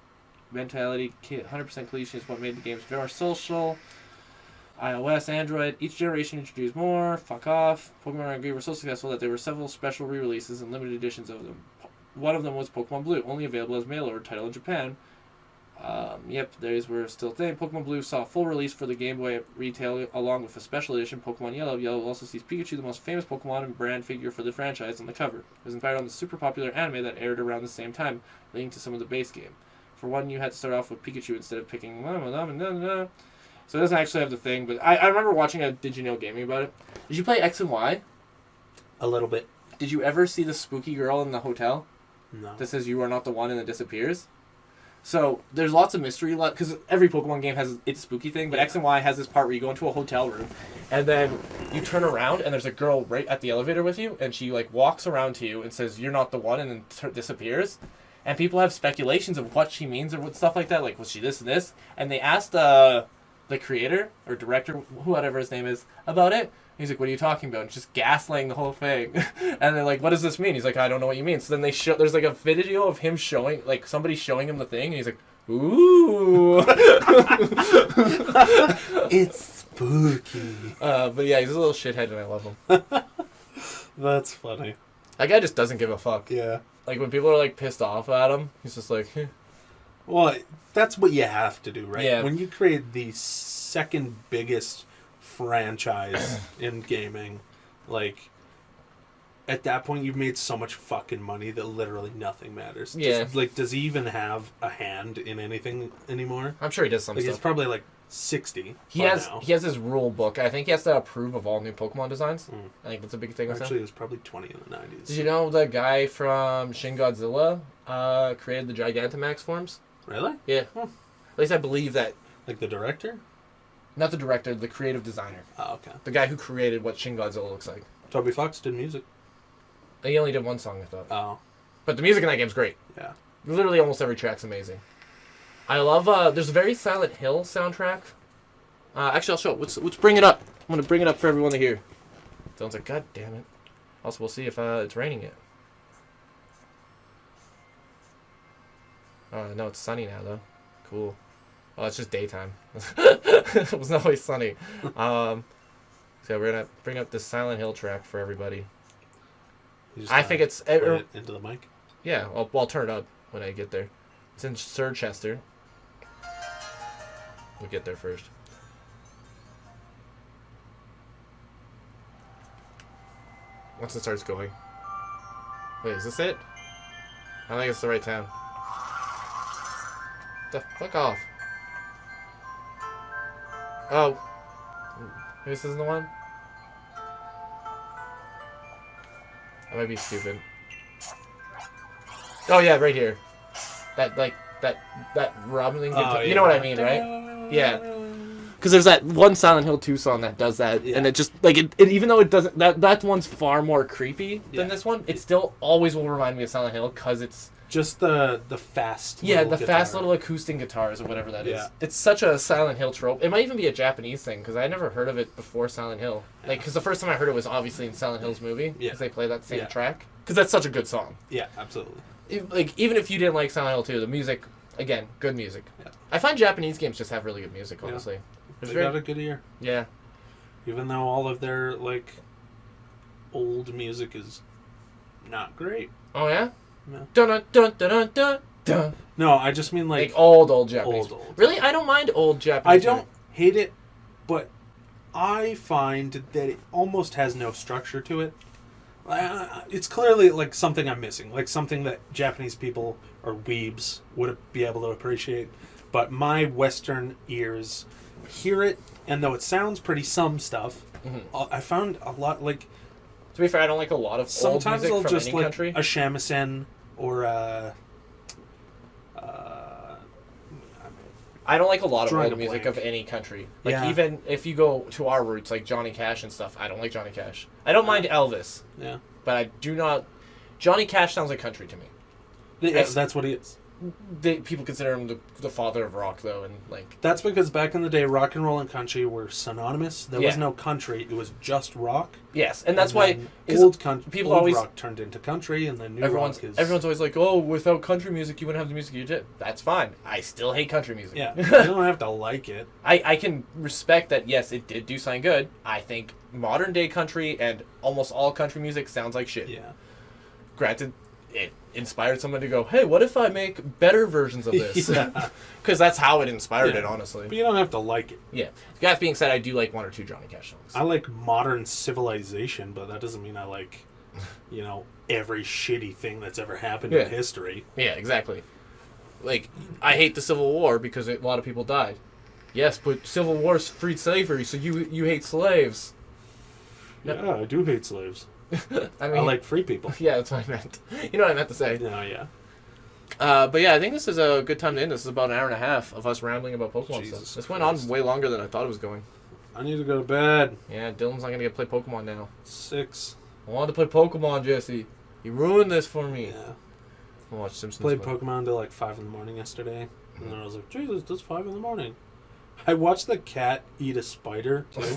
mentality, 100% completion is what made the games very social. iOS, Android, each generation introduced more. Fuck off. Pokemon Red and Green were so successful that there were several special re-releases and limited editions of them. One of them was Pokemon Blue, only available as mail-order title in Japan. Those were still a thing. Pokemon Blue saw a full release for the Game Boy at retail, along with a special edition, Pokemon Yellow. Yellow also sees Pikachu, the most famous Pokemon and brand figure for the franchise, on the cover. It was inspired on the super popular anime that aired around the same time, leading to some of the base game. For one, you had to start off with Pikachu instead of picking... So it doesn't actually have the thing, but I remember watching a Did You Know Gaming about it. Did you play X and Y? A little bit. Did you ever see the spooky girl in the hotel? No. That says you are not the one and it disappears? So there's lots of mystery, because every Pokemon game has its spooky thing, but X and Y has this part where you go into a hotel room, and then you turn around, and there's a girl right at the elevator with you, and she like walks around to you and says, you're not the one, and then disappears. And people have speculations of what she means or what stuff like that, like, was she this and this? And they asked the creator, or director, whatever his name is, about it. He's like, what are you talking about? And just gaslighting the whole thing. And they're like, what does this mean? He's like, I don't know what you mean. So then there's like a video of him showing, like somebody showing him the thing, and he's like, ooh. It's spooky. But yeah, he's a little shithead and I love him. That's funny. That guy just doesn't give a fuck. Yeah. Like when people are like pissed off at him, he's just like, Well, that's what you have to do, right? Yeah. When you create the second biggest franchise in gaming, like, at that point you've made so much fucking money that literally nothing matters. Yeah. Does he even have a hand in anything anymore? I'm sure he does some Like, stuff. he's probably like 60 He has his rule book. I think he has to approve of all new Pokemon designs. I think that's a big thing with him. Actually, it was probably 20 in the 90s. Did you know the guy from Shin Godzilla created the Gigantamax forms? Really? Yeah. At least I believe that. Like the director? Not the director, the creative designer. Oh, okay. The guy who created what Shin Godzilla looks like. Toby Fox did music. He only did one song, I thought. Oh. But the music in that game's great. Yeah. Literally almost every track's amazing. I love, there's a very Silent Hill soundtrack. Actually, I'll show it. Let's bring it up. I'm gonna bring it up for everyone to hear. Dylan's like, God damn it. Also, we'll see if it's raining yet. Oh, no, it's sunny now, though. Cool. Oh, it's just daytime. It was not always sunny. So we're going to bring up this Silent Hill track for everybody. I think it's... Put it into the mic? Yeah, I'll turn it up when I get there. It's in Sirchester. We'll get there first. Once it starts going. Wait, is this it? I don't think it's the right time. The fuck off. Oh. Maybe this isn't the one? I might be stupid. Oh yeah, right here. That rumbling guitar. You know what I mean, right? Yeah. Because there's that one Silent Hill 2 song that does that, and it just, like, it even though it doesn't, that one's far more creepy than this one, it still always will remind me of Silent Hill, because it's... Just the fast fast little acoustic guitars or whatever that is. It's such a Silent Hill trope. It might even be a Japanese thing, because I never heard of it before Silent Hill. Like, because the first time I heard it was obviously in Silent Hill's movie, because they play that same track. Because that's such a good song. Yeah, absolutely. Like, even if you didn't like Silent Hill 2, the music, again, good music. Yeah. I find Japanese games just have really good music, honestly. They got a good ear. Yeah. Even though all of their, like, old music is not great. Oh, yeah? No. Dun dun dun dun dun dun. No, I just mean, like old Japanese. Old. Really? I don't mind old Japanese. I don't hate it, but I find that it almost has no structure to it. It's clearly, like, something I'm missing. Like, something that Japanese people or weebs would be able to appreciate. But my Western ears hear it, and though it sounds pretty some stuff, I found a lot, like... To be fair, I don't like a lot of old music they'll from just any like country. A shamisen or I don't like a lot of old music of any country. Like, even if you go to our roots, like Johnny Cash and stuff, I don't like Johnny Cash. I don't mind Elvis. Yeah. But I do not... Johnny Cash sounds like country to me. Yeah, that's what he is. People consider him the father of rock, though, and like... That's because back in the day, rock and roll and country were synonymous. There was no country. It was just rock. Yes, and that's why... Old always, rock turned into country, and then new rock is... Everyone's always like, oh, without country music, you wouldn't have the music you did. That's fine. I still hate country music. Yeah, you don't have to like it. I can respect that, yes, it did do something good. I think modern-day country and almost all country music sounds like shit. Yeah. Granted, it inspired someone to go, hey, what if I make better versions of this? Because that's how it inspired it, honestly. But you don't have to like it. Yeah. That being said, I do like one or two Johnny Cash songs. I like modern civilization, but that doesn't mean I like, every shitty thing that's ever happened in history. Yeah, exactly. Like, I hate the Civil War because a lot of people died. Yes, but Civil War freed slavery, so you hate slaves. Yeah, I do hate slaves. I mean, I like free people. Yeah, that's what I meant. You know what I meant to say. No, yeah. But yeah, I think this is a good time to end. This is about an hour and a half of us rambling about Pokemon stuff. This went on way longer than I thought it was going. I need to go to bed. Yeah, Dylan's not going to get to play Pokemon now. 6. I wanted to play Pokemon, Jesse. You ruined this for me. Yeah. I'll watch Simpsons. Played Pokemon till like 5 in the morning yesterday. And then I was like, Jesus, it's 5 in the morning. I watched the cat eat a spider, too.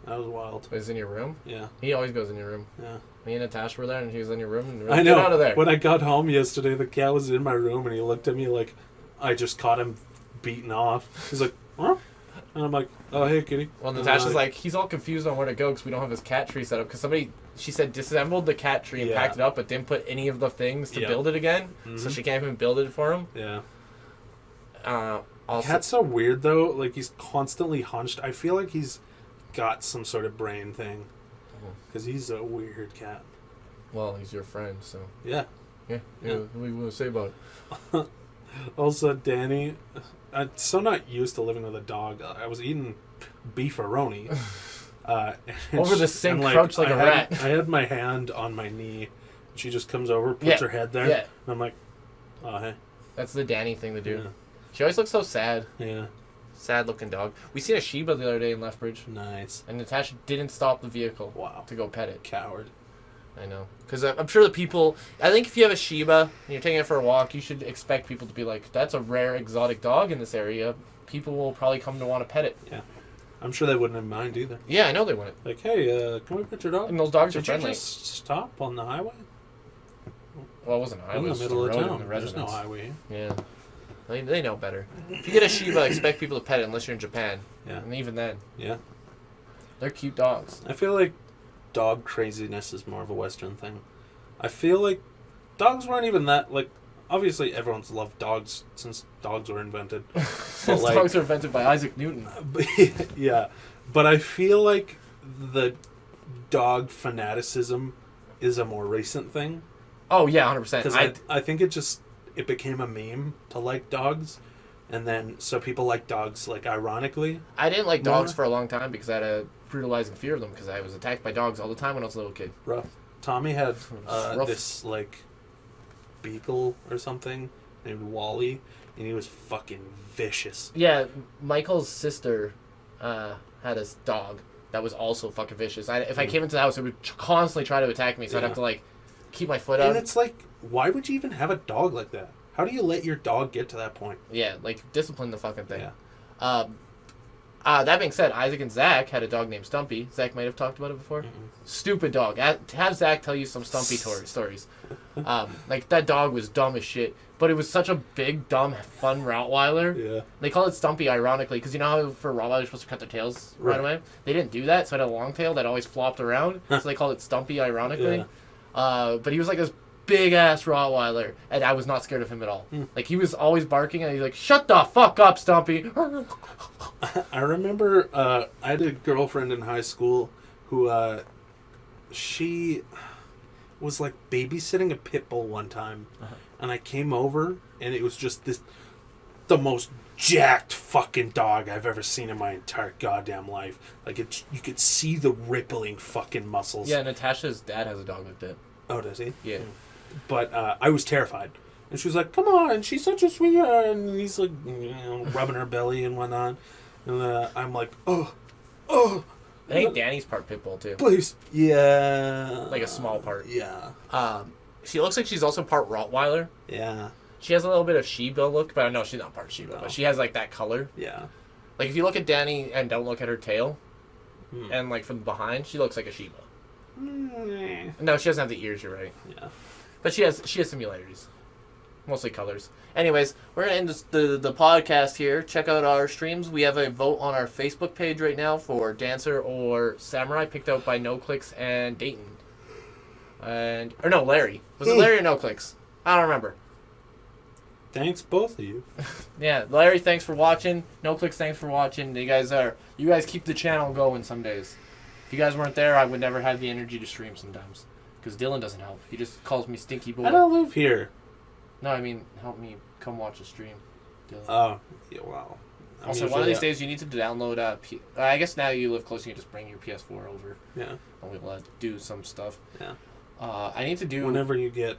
That was wild. Was he in your room? Yeah. He always goes in your room. Yeah. Me and Natasha were there, and he was in your room. And I know. Get out of there. When I got home yesterday, the cat was in my room, and he looked at me like I just caught him beaten off. He's like, huh? And I'm like, oh, hey, kitty. Well, Natasha's like, he's all confused on where to go because we don't have his cat tree set up. Because somebody, she said, disassembled the cat tree and packed it up, but didn't put any of the things to build it again. Mm-hmm. So she can't even build it for him. Yeah. Also, Cat's so weird, though. Like, he's constantly hunched. I feel like he's got some sort of brain thing. Because he's a weird cat. Well, he's your friend, so... Yeah. Yeah. What do you want to say about it? Also, Danny... I'm so not used to living with a dog. I was eating beefaroni. Over the sink, crouched like a rat. I had my hand on my knee. She just comes over, puts her head there. Yeah. And I'm like, oh, hey. That's the Danny thing to do. Yeah. She always looks so sad. Yeah. Sad looking dog. We seen a Shiba the other day in Lethbridge. Nice. And Natasha didn't stop the vehicle. Wow. To go pet it. Coward. I know. Because I'm sure the people... I think if you have a Shiba and you're taking it for a walk, you should expect people to be like, that's a rare exotic dog in this area. People will probably come to want to pet it. Yeah. I'm sure they wouldn't have mind either. Yeah, I know they wouldn't. Like, hey, can we pet your dog? And those dogs are Did you friendly. just stop on the highway? Well, it wasn't a highway. In It the was just a middle of road in town. the There's no residence. highway. Yeah. They know better. If you get a Shiba, expect people to pet it unless you're in Japan. Yeah. And even then, Yeah. they're cute dogs. I feel like dog craziness is more of a Western thing. I feel like dogs weren't even that, like, obviously everyone's loved dogs since dogs were invented. Since like- dogs were invented by Isaac Newton. Yeah. But I feel like the dog fanaticism is a more recent thing. Oh, yeah, 100%. Because I think it became a meme to like dogs. And then, so people like dogs, like, ironically. I didn't like dogs More? for a long time because I had a brutalizing fear of them because I was attacked by dogs all the time when I was a little kid. Rough. Tommy had Rough. this, like, beagle or something named Wally, and he was fucking vicious. Yeah, Michael's sister had a dog that was also fucking vicious. If I came into the house, it would constantly try to attack me, so I'd Yeah. have to, like, keep my foot And up. it's like, why would you even have a dog like that? How do you let your dog get to that point? Yeah, like, discipline the fucking thing. Yeah. That being said, Isaac and Zach had a dog named Stumpy. Zach might have talked about it before. Stupid dog. Have Zach tell you some Stumpy stories. Like, that dog was dumb as shit, but it was such a big, dumb, fun Rottweiler. Yeah. They call it Stumpy, ironically, because you know how for Rottweilers you're supposed to cut their tails right away? They didn't do that, so it had a long tail that always flopped around, so they called it Stumpy, ironically. Yeah. But he was like this big-ass Rottweiler, and I was not scared of him at all. Like, he was always barking, and he's like, shut the fuck up, Stumpy! I remember I had a girlfriend in high school who she was like babysitting a pit bull one time, and I came over and it was just the most jacked fucking dog I've ever seen in my entire goddamn life. Like, you could see the rippling fucking muscles. Yeah, Natasha's dad has a dog like that. Oh, does he? Yeah. But I was terrified. And she was like, come on, she's such a sweetheart. And he's like, rubbing her belly and whatnot. And I'm like, oh. I think Danny's part pit bull, too. Please. Yeah. Like a small part. Yeah. She looks like she's also part Rottweiler. Yeah. She has a little bit of Shiba look, but no, she's not part Shiba. No. But she has, like, that color. Yeah. Like, if you look at Danny and don't look at her tail, and, like, from behind, she looks like a Shiba. No, she doesn't have the ears, you're right. Yeah. But she has similarities. Mostly colors. Anyways, we're going to end the podcast here. Check out our streams. We have a vote on our Facebook page right now for Dancer or Samurai, picked out by No Clicks and Dayton. Or no, Larry. Was it Larry or No Clicks? I don't remember. Thanks, both of you. Yeah, Larry, thanks for watching. No Clicks, thanks for watching. You guys keep the channel going some days. If you guys weren't there, I would never have the energy to stream sometimes. Because Dylan doesn't help. He just calls me Stinky Boy. I don't live here. No, I mean, help me come watch a stream, Dylan. Oh, yeah, wow. Also, one of these days you need to download I guess now you live close, you can just bring your PS4 over. Yeah. And we'll do some stuff. Yeah. I need to do... Whenever you get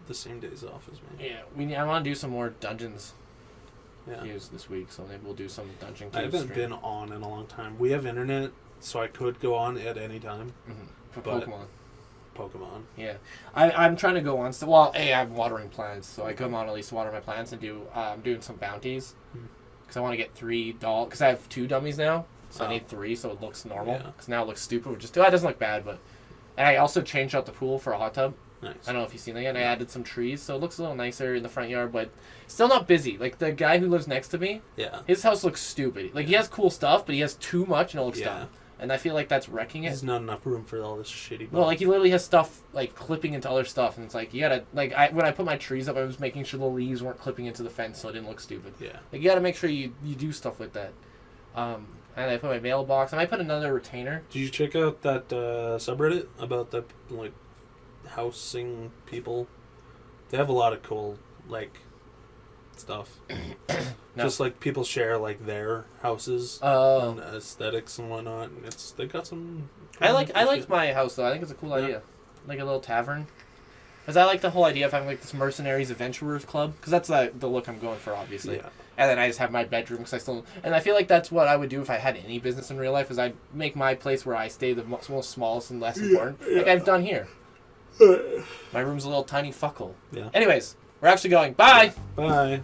the same days off as me. Yeah, I want to do some more dungeons Yeah. this week, so maybe we'll do some dungeon I queues haven't stream. been on in a long time. We have internet, so I could go on at any time. For but- Pokemon. Pokemon. Yeah, I'm trying to go on. Well, I'm watering plants, so I come on at least to water my plants and do. I'm doing some bounties because I want to get 3 dolls. Because I have 2 dummies now, so I need 3, so it looks normal. Yeah. Because now it looks stupid with just 2. It doesn't look bad, but and I also changed out the pool for a hot tub. Nice. I don't know if you've seen that yet. I added some trees, so it looks a little nicer in the front yard, but still not busy. Like the guy who lives next to me, Yeah. his house looks stupid. Like he has cool stuff, but he has too much and it looks Yeah. dumb. And I feel like that's wrecking it. There's not enough room for all this shitty. Well, like he literally has stuff like clipping into other stuff, and it's like you gotta when I put my trees up, I was making sure the leaves weren't clipping into the fence, so it didn't look stupid. Yeah. Like you gotta make sure you do stuff with that. And I put my mailbox. I might put another retainer. Did you check out that subreddit about the like housing people? They have a lot of cool like stuff. No. Just like people share like their houses Oh. and aesthetics and whatnot. And they got some. I like my house though. I think it's a cool idea, like a little tavern. Because I like the whole idea of having like this mercenaries adventurers club. Because that's the look I'm going for, obviously. Yeah. And then I just have my bedroom because and I feel like that's what I would do if I had any business in real life. Is I'd make my place where I stay the most smallest and less important, like I've done here. My room's a little tiny fuckhole. Yeah. Anyways, we're actually going. Bye. Bye.